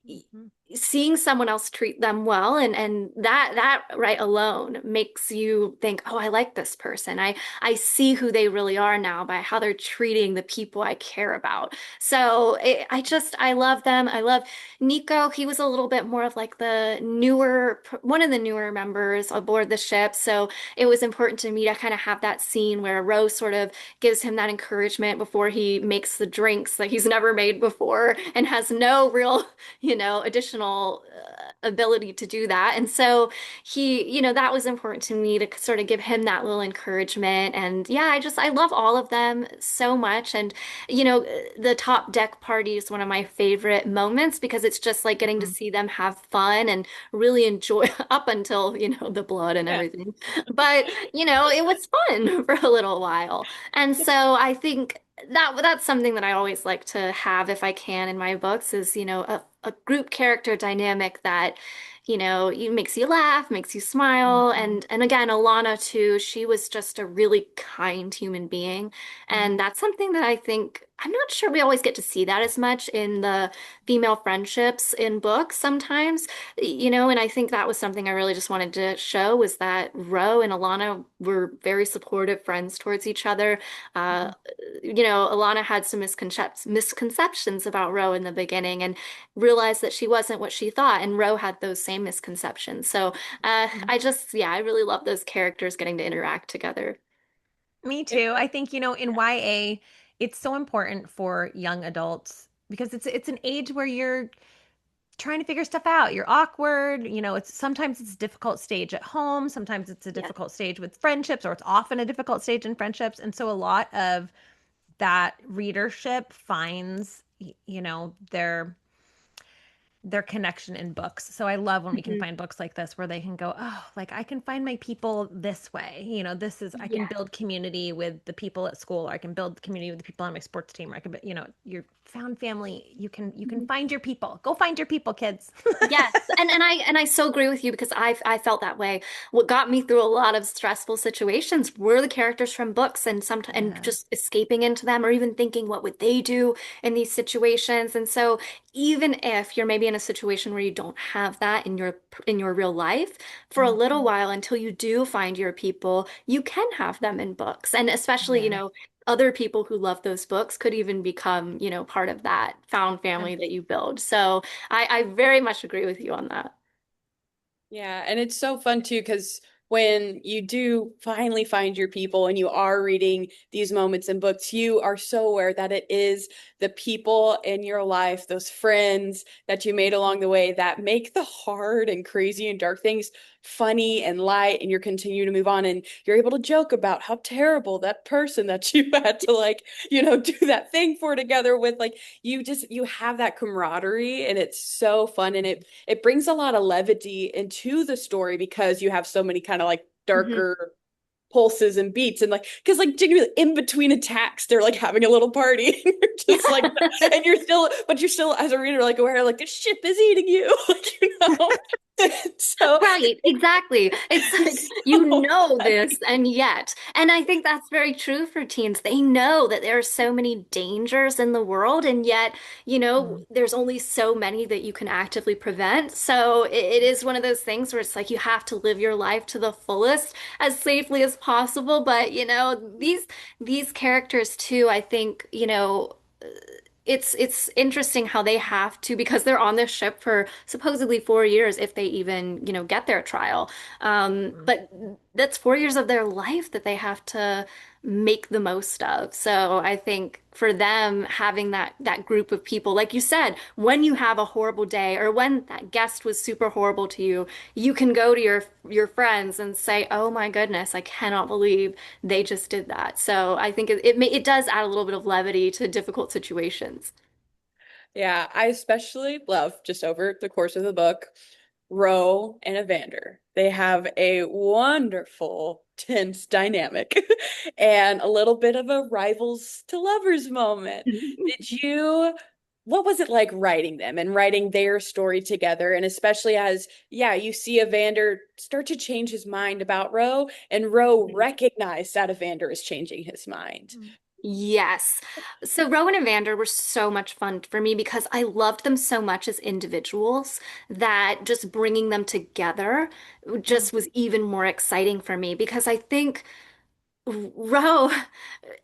Mhm. seeing someone else treat them well and that right alone makes you think, oh, I like this person. I see who they really are now by how they're treating the people I care about. So I love them. I love Nico. He was a little bit more of like one of the newer members aboard the ship. So it was important to me to kind of have that scene where Rose sort of gives him that encouragement before he makes the drinks that he's never made before and has no real additional ability to do that. And so that was important to me to sort of give him that little encouragement. And yeah, I love all of them so much. And, the top deck party is one of my favorite moments because it's just like getting to Mhm. see them have fun and really enjoy up until, the blood and Yeah. everything. But, it was fun for a little while. And so I think that's something that I always like to have if I can in my books is, a group character dynamic that, you makes you laugh, makes you smile. Mhm. And again, Alana too, she was just a really kind human being. And Mhm. that's something that I think I'm not sure we always get to see that as much in the female friendships in books sometimes, and I think that was something I really just wanted to show was that Ro and Alana were very supportive friends towards each other. Uh, Mhm. Alana had some misconceptions about Ro in the beginning and realized that she wasn't what she thought, and Ro had those same misconceptions. So Mhm. yeah, I really love those characters getting to interact together. Me too. I think, in YA, it's so important for young adults because it's an age where you're trying to figure stuff out. You're awkward, it's sometimes it's a difficult stage at home, sometimes it's a Yeah. difficult stage with friendships, or it's often a difficult stage in friendships. And so a lot of that readership finds, their connection in books. So I love when we can Mhm. find books like this where they can go, oh, like I can find my people this way. I can Yeah. build community with the people at school, or I can build community with the people on my sports team, or I can, your found family, you can find your people. Go find your people, kids. Yes, and I so agree with you because I felt that way. What got me through a lot of stressful situations were the characters from books and Yeah. just escaping into them or even thinking what would they do in these situations. And so even if you're maybe in a situation where you don't have that in your real life, for a little Mhm. while until you do find your people, you can have them in books. And especially, Yeah. other people who love those books could even become, part of that found family that you build. So I very much agree with you on that. Yeah, and it's so fun too because when you do finally find your people and you are reading these moments in books, you are so aware that it is the people in your life, those friends that you made along the way that make the hard and crazy and dark things funny and light, and you're continuing to move on, and you're able to joke about how terrible that person that you had to like, do that thing for together with, like, you have that camaraderie, and it's so fun, and it brings a lot of levity into the story because you have so many kind of like Mhm. darker pulses and beats, and like, because like genuinely in between attacks they're like having a little party and you're just like, and you're still as a reader like aware like this ship is eating you like, so Right, exactly. It's like you so know this, funny. and yet. And I think that's very true for teens. They know that there are so many dangers in the world, and yet, there's only so many that you can actively prevent. So it is one of those things where it's like you have to live your life to the fullest as safely as possible. But, these characters too, I think, it's interesting how they have to, because they're on this ship for supposedly 4 years if they even get their trial. But that's 4 years of their life that they have to make the most of. So I think for them having that group of people, like you said, when you have a horrible day or when that guest was super horrible to you, you can go to your friends and say, "Oh my goodness, I cannot believe they just did that." So I think it does add a little bit of levity to difficult situations. Yeah, I especially love just over the course of the book, Roe and Evander. They have a wonderful, tense dynamic and a little bit of a rivals to lovers moment. What was it like writing them and writing their story together? And especially as, yeah, you see Evander start to change his mind about Roe, and Roe recognize that Evander is changing his mind. Yes. So Rowan and Vander were so much fun for me because I loved them so much as individuals that just bringing them together just was even more exciting for me because I think Ro,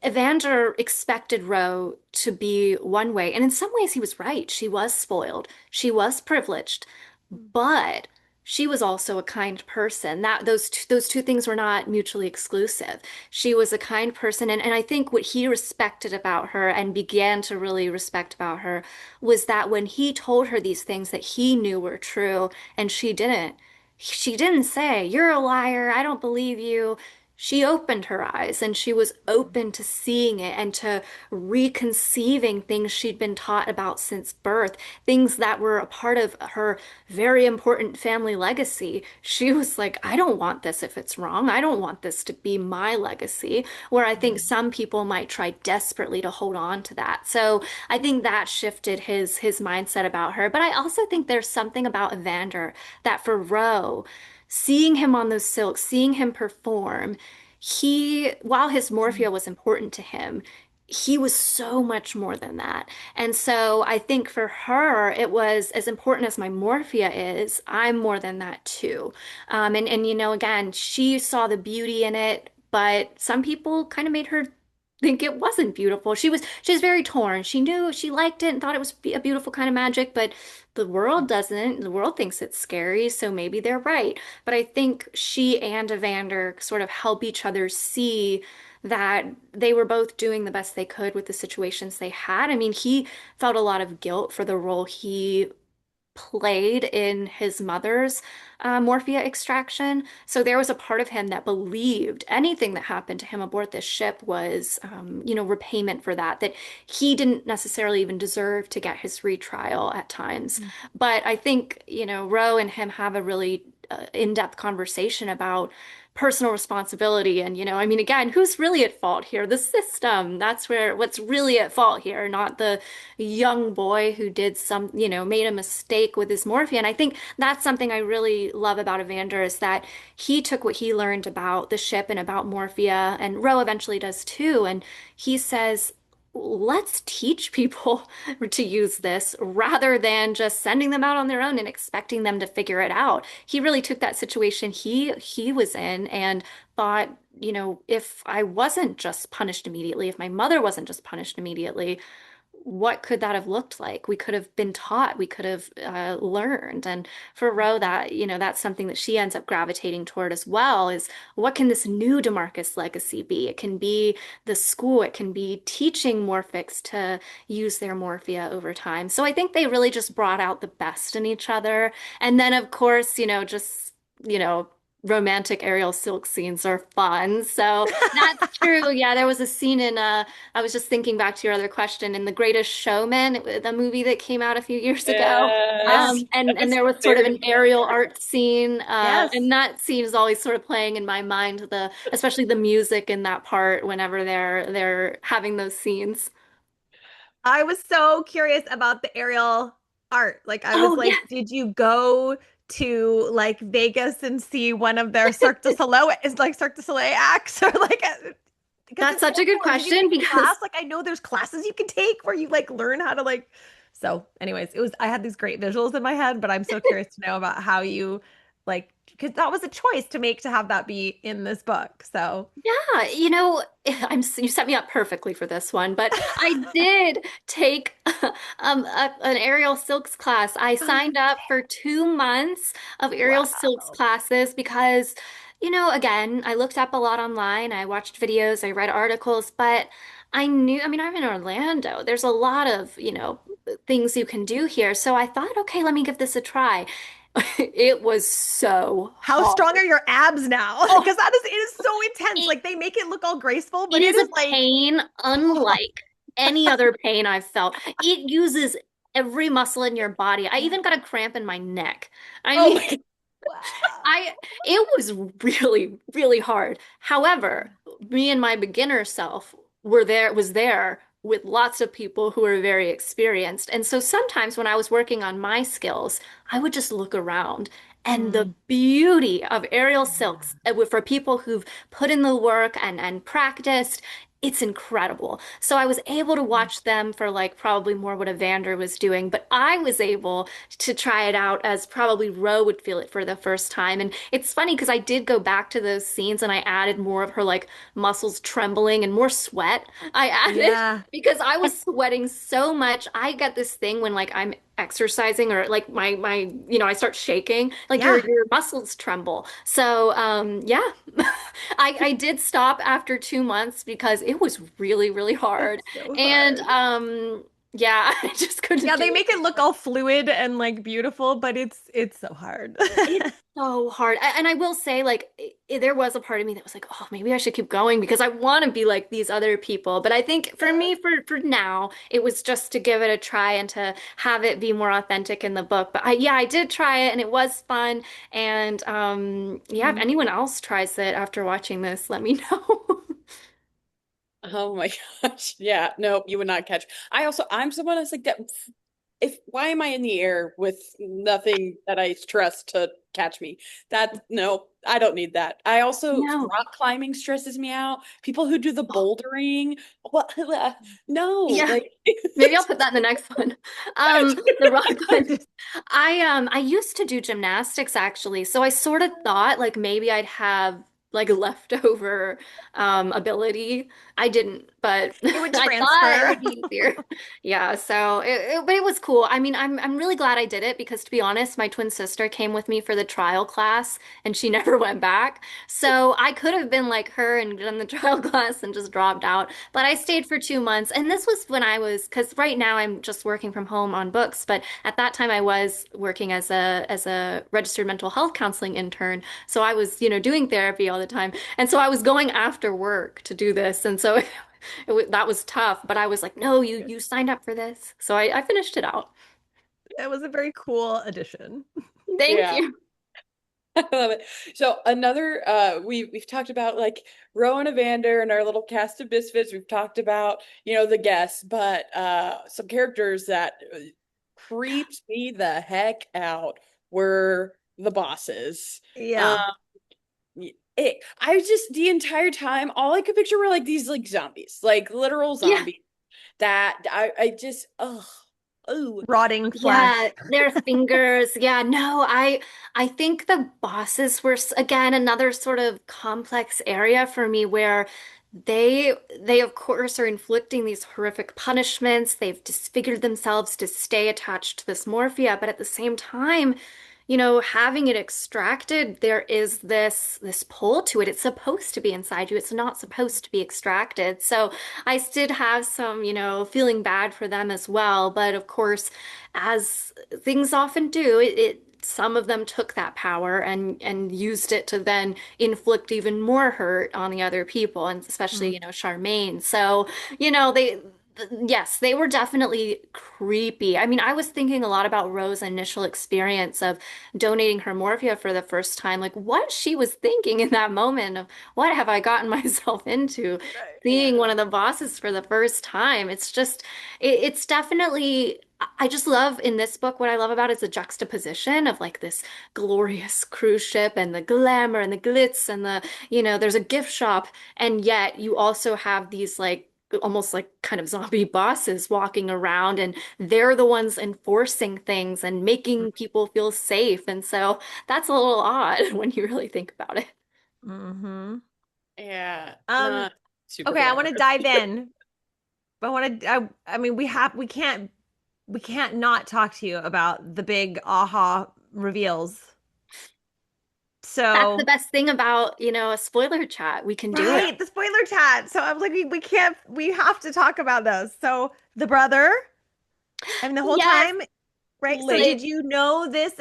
Evander expected Ro to be one way, and in some ways he was right. She was spoiled, she was privileged, but she was also a kind person. That those two things were not mutually exclusive. She was a kind person, and I think what he respected about her and began to really respect about her was that when he told her these things that he knew were true and she didn't say, "You're a liar, I don't believe you." She opened her eyes and she was open to seeing it and to reconceiving things she'd been taught about since birth, things that were a part of her very important family legacy. She was like, I don't want this if it's wrong. I don't want this to be my legacy. Where I think some people might try desperately to hold on to that. So I think that shifted his mindset about her. But I also think there's something about Evander that for Roe, seeing him on those silks, seeing him perform, while his morphia was important to him, he was so much more than that. And so I think for her, it was as important as my morphia is, I'm more than that too. And again, she saw the beauty in it, but some people kind of made her think it wasn't beautiful. She was very torn. She knew she liked it and thought it was a beautiful kind of magic, but the world doesn't. The world thinks it's scary, so maybe they're right. But I think she and Evander sort of help each other see that they were both doing the best they could with the situations they had. I mean, he felt a lot of guilt for the role he played in his mother's morphia extraction. So there was a part of him that believed anything that happened to him aboard this ship was, repayment for that, that he didn't necessarily even deserve to get his retrial at times. But I think, Roe and him have a really in-depth conversation about personal responsibility. And, I mean, again, who's really at fault here? The system. That's what's really at fault here, not the young boy who did made a mistake with his morphine. And I think that's something I really love about Evander is that he took what he learned about the ship and about morphia, and Roe eventually does too. And he says, let's teach people to use this rather than just sending them out on their own and expecting them to figure it out. He really took that situation he was in and thought, if I wasn't just punished immediately, if my mother wasn't just punished immediately, what could that have looked like? We could have been taught, we could have learned. And for Ro, that's something that she ends up gravitating toward as well is what can this new Damarcus legacy be? It can be the school, it can be teaching Morphics to use their morphia over time. So I think they really just brought out the best in each other. And then, of course, just romantic aerial silk scenes are fun. So that's true. Yeah, there was a scene in I was just thinking back to your other question in The Greatest Showman, the movie that came out a few years ago. Yes. That And was there was sort of very an aerial art scene, and Yes. that scene is always sort of playing in my mind, especially the music in that part whenever they're having those scenes. I was so curious about the aerial art. Like I was Oh yeah, like, did you go to like Vegas and see one of their Cirque du Soleil acts or like because that's it's so such a good cool. Did you question take a class? because Like I know there's classes you can take where you like learn how to like so anyways, it was I had these great visuals in my head, but I'm so curious to know about how you like because that was a choice to make to have that be in this book. So yeah, you set me up perfectly for this one, but I did take an aerial silks class. I oh, signed you up for 2 months of aerial silks wow. classes because, again, I looked up a lot online, I watched videos, I read articles, but I mean, I'm in Orlando. There's a lot of, things you can do here. So I thought, okay, let me give this a try. It was so How strong hard. are your abs now? Oh, Because it is so intense. Like they make it look all graceful, it but it is a is like, pain oh, unlike any other pain I've felt. It uses every muscle in your body. I even got a cramp in my neck. I Oh mean, my God. I it was really, really hard. However, me and my beginner self was there with lots of people who were very experienced. And so sometimes when I was working on my skills, I would just look around and the Mm, beauty of aerial silks yeah. for people who've put in the work and practiced. It's incredible. So I was able to watch them for like probably more what Evander was doing, but I was able to try it out as probably Roe would feel it for the first time. And it's funny because I did go back to those scenes and I added more of her like muscles trembling and more sweat. I added Yeah. because I was sweating so much. I get this thing when like I'm exercising or like I start shaking, like Yeah. your muscles tremble. So yeah. I did stop after 2 months because it was really, really hard. It's so And hard. yeah, I just couldn't Yeah, do they make it it look anymore. all fluid and like beautiful, but it's so hard. It's so hard. And I will say, like, there was a part of me that was like, oh, maybe I should keep going because I want to be like these other people. But I think for me, for now, it was just to give it a try and to have it be more authentic in the book. But yeah, I did try it and it was fun. And yeah, if Mm. anyone else tries it after watching this, let me know. Oh my gosh. Yeah, no, you would not catch. I'm someone that's like that. If why am I in the air with nothing that I trust to catch me? That no, I don't need that. I also No. rock climbing stresses me out. People who do the Oh, bouldering, what? No, yeah. like Maybe I'll put that in the next one. The rock climb. Just- I used to do gymnastics actually, so I sort of thought like maybe I'd have like leftover ability. I didn't, but it would I thought it transfer. would be easier. Yeah, so but it was cool. I mean, I'm really glad I did it because to be honest, my twin sister came with me for the trial class and she never went back. So I could have been like her and done the trial class and just dropped out. But I stayed for 2 months, and this was when because right now I'm just working from home on books, but at that time I was working as a registered mental health counseling intern. So I was, doing therapy all the time, and so I was going after work to do this, and so that was tough. But I was like, no, you signed up for this, so I finished it out. It was a very cool addition. Thank yeah. you. I love it. So another we've talked about like Rowan Evander and our little cast of misfits. We've talked about, the guests, but some characters that creeped me the heck out were the bosses. Um Yeah. I just the entire time all I could picture were like these like zombies, like literal Yeah. zombies that I just oh Rotting Yeah, flesh. their fingers. Yeah, no, I think the bosses were again another sort of complex area for me where they of course are inflicting these horrific punishments. They've disfigured themselves to stay attached to this morphia, but at the same time, having it extracted, there is this pull to it. It's supposed to be inside you. It's not supposed to be extracted. So I did have some, feeling bad for them as well. But of course, as things often do, some of them took that power and used it to then inflict even more hurt on the other people, and especially, Mm. Charmaine. So, yes, they were definitely creepy. I mean, I was thinking a lot about Rose's initial experience of donating her morphia for the first time, like what she was thinking in that moment of what have I gotten myself into? Right. Seeing Yeah. one of the bosses for the first time. It's just, it's definitely. I just love in this book, what I love about is the juxtaposition of like this glorious cruise ship and the glamour and the glitz and there's a gift shop. And yet you also have these like almost like kind of zombie bosses walking around, and they're the ones enforcing things and making people feel safe. And so that's a little odd when you really think about it. Mm-hmm. Yeah, Um, not super okay, I want to glamorous. dive in. But I want to I mean we can't not talk to you about the big aha reveals. That's the So, best thing about, a spoiler chat. We can do it. right, the spoiler chat. So I'm like, we can't, we have to talk about those. So the brother, I mean, the whole Yes. time, right? So Late. did you know this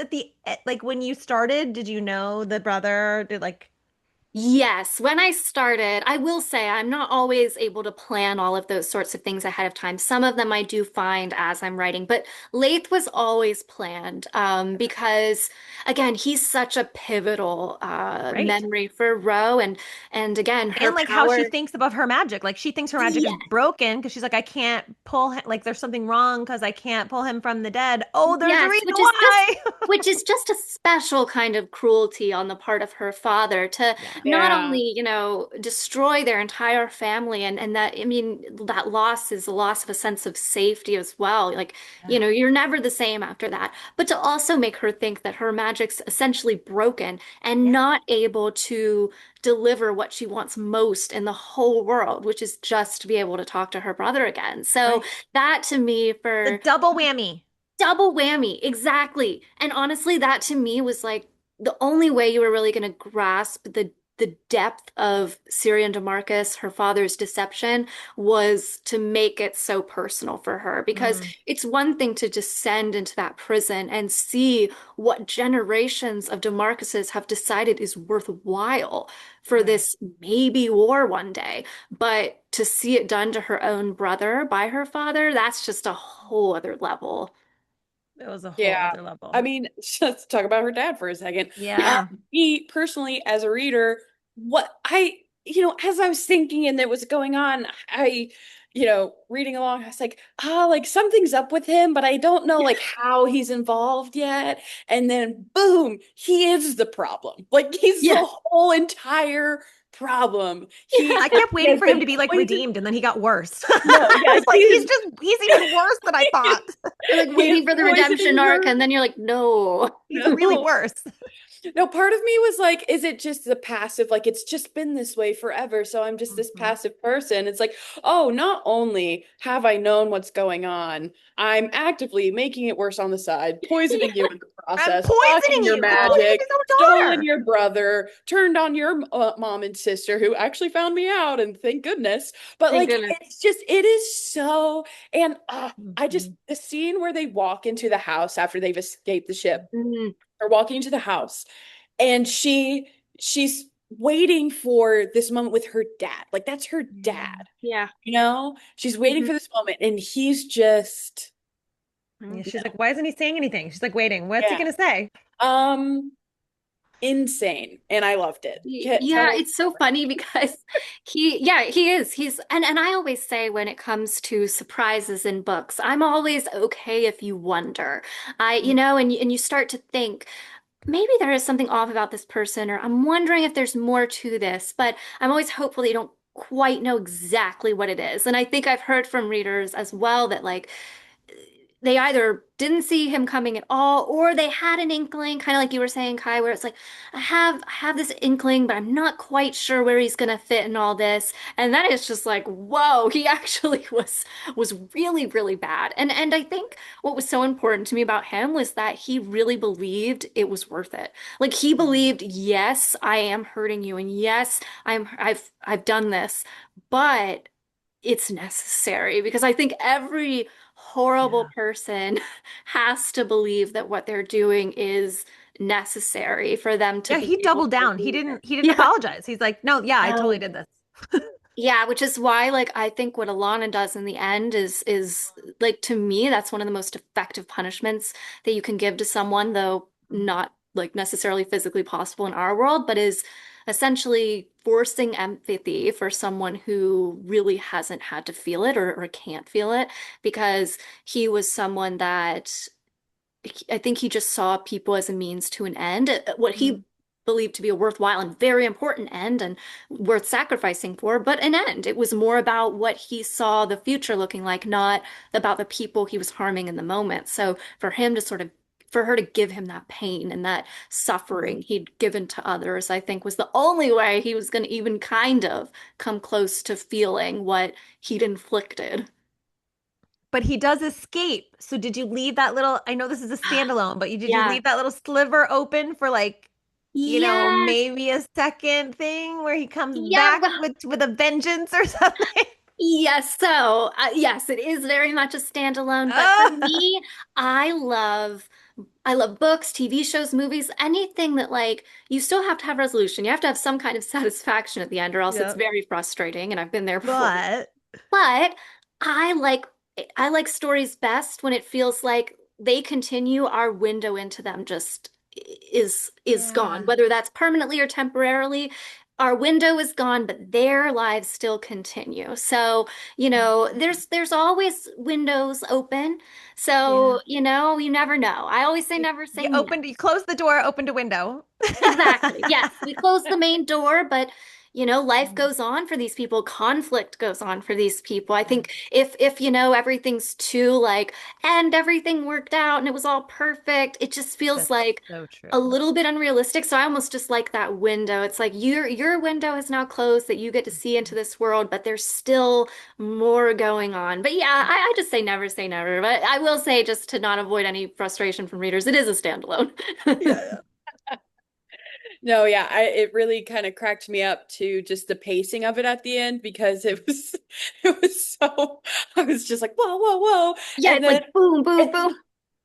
like when you started? Did you know the brother did like, Yes, when I started, I will say I'm not always able to plan all of those sorts of things ahead of time. Some of them I do find as I'm writing, but Lath was always planned because, again, he's such a pivotal right? memory for Roe, and again, her And like how she power. thinks above her magic. Like she thinks her magic is Yeah. broken because she's like, I can't pull him. Like there's something wrong because I can't pull him from the dead. Oh, there's a Yes, reason why. which is just a special kind of cruelty on the part of her father to Yeah. not Yeah. only, destroy their entire family, and that, I mean, that loss is a loss of a sense of safety as well. Like, Yeah. you're never the same after that. But to also make her think that her magic's essentially broken and Yeah. not able to deliver what she wants most in the whole world, which is just to be able to talk to her brother again. So Right. that to me The for double whammy. double whammy, exactly. And honestly, that to me was like the only way you were really going to grasp the depth of Syrian DeMarcus, her father's deception, was to make it so personal for her. Because Mm, it's one thing to descend into that prison and see what generations of DeMarcuses have decided is worthwhile for right. this maybe war one day. But to see it done to her own brother by her father, that's just a whole other level. It was a whole Yeah. other I level. mean, let's talk about her dad for a second. Yeah. Me personally, as a reader, what as I was thinking and that was going on, reading along, I was like, like something's up with him, but I don't know like how he's involved yet. And then boom, he is the problem. Like he's Yeah. the whole entire problem. Yeah. I kept He waiting has for him been to be like poisoned. redeemed and then he got worse. I No, yeah, was like, he's even worse than I thought. You're like he is waiting for the redemption poisoning arc, her. and then you're like, no. He's really No. worse. No, part of me was like, is it just the passive? Like, it's just been this way forever. So I'm just this Mhm. passive person. It's like, oh, not only have I known what's going on, I'm actively making it worse on the side, poisoning you in the I'm process, blocking poisoning your you. He poisoned magic, his own stolen daughter. your brother, turned on your mom and sister, who actually found me out, and thank goodness. But Thank like, goodness. it is so, and Mhm. the scene where they walk into the house after they've escaped the ship, Mm, are walking into the house and she's waiting for this moment with her dad. Like that's her Yeah. dad, yeah. She's waiting Mhm. for this moment and he's just Yeah, Mhm. she's like, why isn't he saying anything? She's like, waiting. What's he yeah. gonna say? Um insane. And I loved it. Tell Yeah, me it's so funny because he is. And I always say when it comes to surprises in books, I'm always okay if you wonder. And you start to think, maybe there is something off about this person, or I'm wondering if there's more to this, but I'm always hopeful that you don't quite know exactly what it is. And I think I've heard from readers as well that like they either didn't see him coming at all, or they had an inkling, kind of like you were saying, Kai, where it's like, I have this inkling, but I'm not quite sure where he's gonna fit in all this. And that is just like, whoa, he actually was really, really bad. And I think what was so important to me about him was that he really believed it was worth it. Like he Mhm. believed, yes, I am hurting you, and yes, I've done this, but it's necessary because I think every horrible Yeah. person has to believe that what they're doing is necessary for them to Yeah, be he able doubled to down. He leave didn't it. he didn't Yeah. apologize. He's like, "No, yeah, I totally No. did this." Yeah, which is why like I think what Alana does in the end is like to me that's one of the most effective punishments that you can give to someone, though not like necessarily physically possible in our world, but is essentially forcing empathy for someone who really hasn't had to feel it or can't feel it because he was someone that I think he just saw people as a means to an end, what Mm. he believed to be a worthwhile and very important end and worth sacrificing for, but an end. It was more about what he saw the future looking like, not about the people he was harming in the moment. So for him to sort of, for her to give him that pain and that suffering he'd given to others, I think was the only way he was going to even kind of come close to feeling what he'd inflicted. But he does escape. So did you leave that little, I know this is a standalone, but did you Yeah. leave that little sliver open for like, Yes. maybe a second thing where he comes Yeah. back with a vengeance or something? Yes, so yes, it is very much a standalone, but for Ah! me, I love books, TV shows, movies, anything that like you still have to have resolution. You have to have some kind of satisfaction at the end or else it's Yep. very frustrating and I've been there before. But But I like I like stories best when it feels like they continue, our window into them just is gone, yeah. whether that's permanently or temporarily. Our window is gone, but their lives still continue. So, there's always windows open. Yeah. So, you never know. I always say never. You close the door, opened a window. Exactly. Yes, we close the main door, but life Mm. goes on for these people. Conflict goes on for these people. I Yeah. think if everything's too like and everything worked out and it was all perfect, it just feels That's like so true. a little bit unrealistic. So I almost just like that window. It's like your window is now closed that you get to see into this world, but there's still more going on. But yeah, I just say never. But I will say just to not avoid any frustration from readers, it is a standalone. Yeah. No, yeah, it really kind of cracked me up to just the pacing of it at the end because it was it was so I was just like whoa whoa whoa Yeah, and it's then like boom, boom, and boom.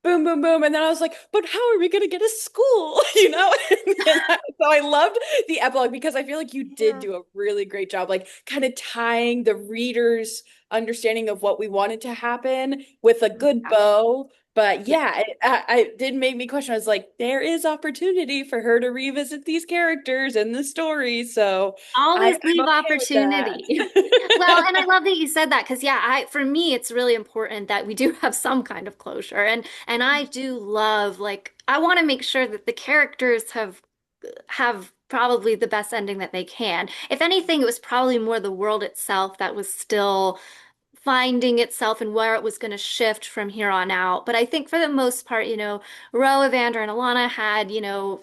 boom boom boom and then I was like but how are we gonna get a school so I loved the epilogue because I feel like you did Yeah. do a really great job like kind of tying the reader's understanding of what we wanted to happen with a good Yeah. bow but Yeah. yeah, it did make me question. I was like, there is opportunity for her to revisit these characters in the story, so Always I'm leave okay with opportunity. Well, and I that. love that you said that because yeah, for me it's really important that we do have some kind of closure. And I do love like I want to make sure that the characters have probably the best ending that they can. If anything, it was probably more the world itself that was still finding itself and where it was going to shift from here on out. But I think for the most part, Roe, Evander, and Alana had,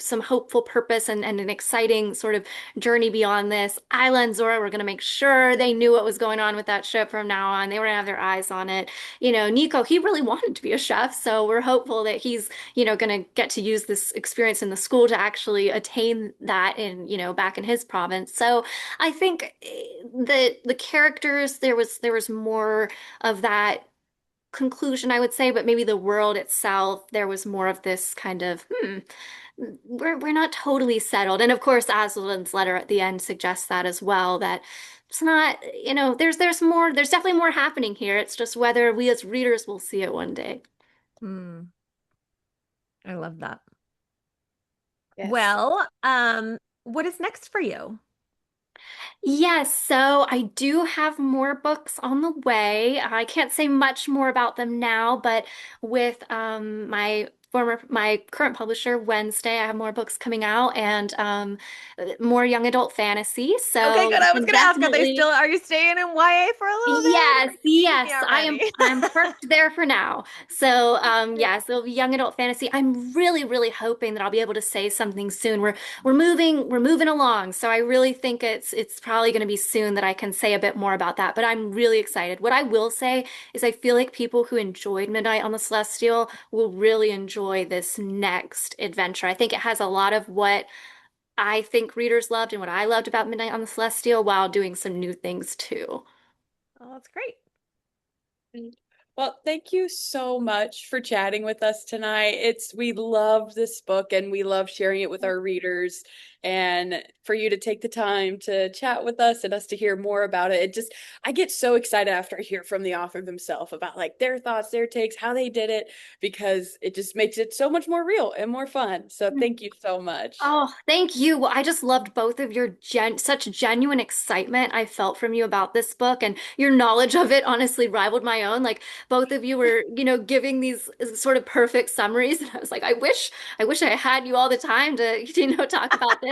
some hopeful purpose and an exciting sort of journey beyond this. Isla and Zora were going to make sure they knew what was going on with that ship from now on. They were going to have their eyes on it. Nico, he really wanted to be a chef, so we're hopeful that he's, going to get to use this experience in the school to actually attain that in, back in his province. So I think the characters there was more of that conclusion, I would say, but maybe the world itself there was more of this kind of we're not totally settled. And of course, Aslan's letter at the end suggests that as well, that it's not, there's definitely more happening here. It's just whether we as readers will see it one day. Hmm. I love that. Yes. Well, what is next for you? Yes, so I do have more books on the way. I can't say much more about them now, but with my current publisher, Wednesday, I have more books coming out and more young adult fantasy. Okay, So good. I was I'm gonna ask, definitely are you staying in YA for a little bit or yes, maybe yes, aren't I am. ready? I'm parked there for now. So, yeah, so young adult fantasy. I'm really, really hoping that I'll be able to say something soon. We're moving along. So I really think it's probably going to be soon that I can say a bit more about that. But I'm really excited. What I will say is I feel like people who enjoyed Midnight on the Celestial will really enjoy this next adventure. I think it has a lot of what I think readers loved and what I loved about Midnight on the Celestial while doing some new things too. Oh, that's great. Well, Well, thank you so much for chatting with us tonight. We love this book and we love sharing it with our readers, and for you to take the time to chat with us and us to hear more about it. I get so excited after I hear from the author themselves about like their thoughts, their takes, how they did it, because it just makes it so much more real and more fun. So thank you so much. Oh, thank you. Well, I just loved both of your such genuine excitement I felt from you about this book, and your knowledge of it honestly rivaled my own. Like both of you were, giving these sort of perfect summaries, and I was like, I wish I had you all the time to, talk about this.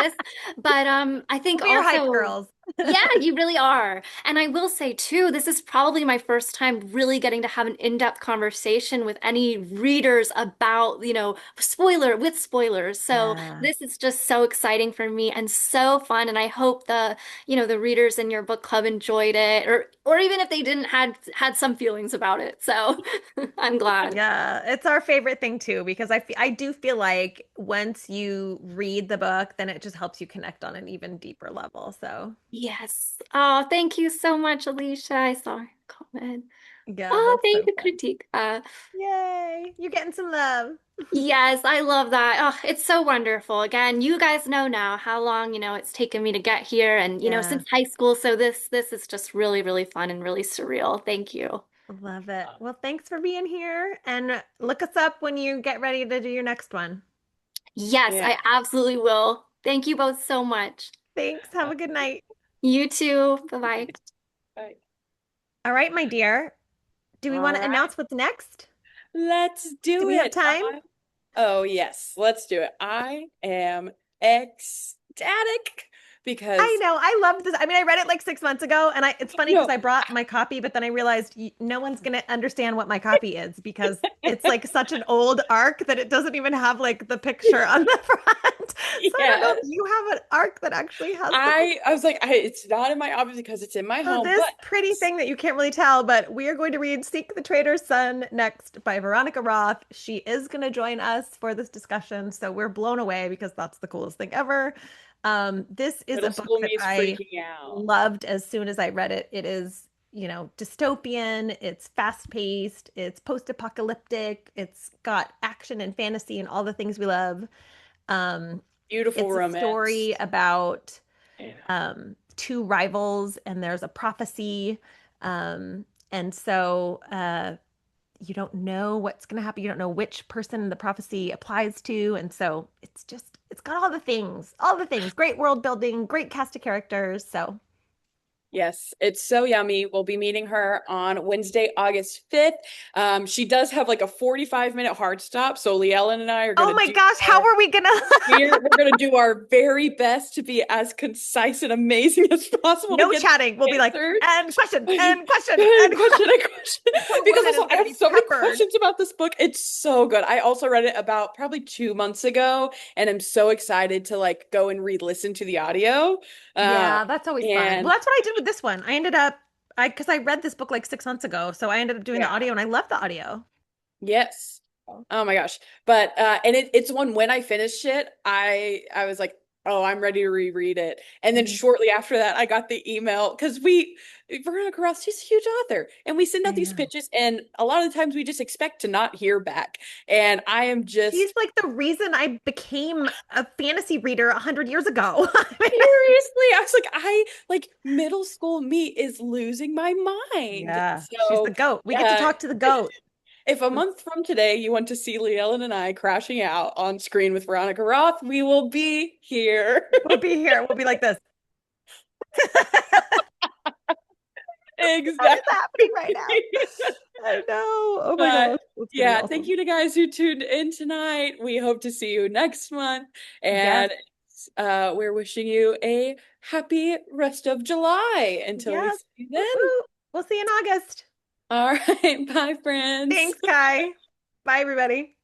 But I think We're your hype also girls. yeah, you really are. And I will say too, this is probably my first time really getting to have an in-depth conversation with any readers about, with spoilers. So Yeah. this is just so exciting for me and so fun. And I hope the readers in your book club enjoyed it, or even if they didn't had some feelings about it. So I'm glad. Yeah, it's our favorite thing too, because I do feel like once you read the book, then it just helps you connect on an even deeper level. So, Yes. Oh, thank you so much, Alicia. I saw your comment. yeah, Oh, that's thank so you, fun. critique. Yay, you're getting some love. Yes, I love that. Oh, it's so wonderful. Again, you guys know now how long, it's taken me to get here and, Yeah, since high school. So this is just really, really fun and really surreal. Thank you. love it. Well, thanks for being here and look us up when you get ready to do your next one. Yes, Yeah. I absolutely will. Thank you both so much. Thanks. Have a good night. You too. Bye-bye. Bye. All right, my dear. Do we All want to right. announce what's next? Let's Do do we have it. time? Oh, yes, let's do it. I am ecstatic I because know. I love this. I mean, I read it like 6 months ago, and it's funny because no, I brought my copy, but then I realized no one's going to understand what my copy is because it's like such an old arc that it doesn't even have like the picture on the front. So I don't know if yes. you have an arc that actually has the picture. I was like, it's not in my office because it's in my So home, this but pretty thing that you can't really tell, but we are going to read Seek the Traitor's Son next by Veronica Roth. She is going to join us for this discussion, so we're blown away because that's the coolest thing ever. This is a middle book school that me is I freaking out. loved as soon as I read it. It is, dystopian, it's fast-paced, it's post-apocalyptic, it's got action and fantasy and all the things we love. Um, Beautiful it's a romance. story about Yeah. two rivals, and there's a prophecy. And so you don't know what's going to happen. You don't know which person the prophecy applies to. And so it's got all the things, great world building, great cast of characters. So, Yes, it's so yummy. We'll be meeting her on Wednesday, August 5th. She does have like a 45-minute hard stop, so Leellen and I are oh gonna my do gosh, how our are we going to? we're gonna do our very best to be as concise and amazing as possible to No get chatting. We'll be like, answered. and question, and question, Good and question, and question. poor Because woman also is I going to have be so many peppered. questions about this book. It's so good. I also read it about probably 2 months ago, and I'm so excited to like go and re-listen to the audio. Uh, Yeah, that's always fun. Well, and that's what I did with this one. I ended up, because I read this book like 6 months ago, so I ended up doing the yeah, audio, and I love the audio. yes. Oh my gosh. But and it's one when I finished it, I was like, "Oh, I'm ready to reread it." And then Mhm. shortly after that, I got the email because we Veronica Ross, she's a huge author, and we send I out these know. pitches, and a lot of the times we just expect to not hear back. And I am She's just like the reason I became a fantasy reader 100 years ago. seriously, I was like, I like middle school me is losing my mind. Yeah, she's the So goat. We get to uh talk to the goat. if a month from today you want to see Leellen and I crashing out on screen with Veronica Roth, we will be here. We'll be here. We'll be like this. That is Exactly. happening right now. I know. Oh my But gosh. It's gonna be yeah, thank awesome. you to guys who tuned in tonight. We hope to see you next month. Yes. And we're wishing you a happy rest of July until we Yes. see you then. Woo-hoo. We'll see you in August. All right. Bye, friends. Thanks, Kai. Bye, everybody.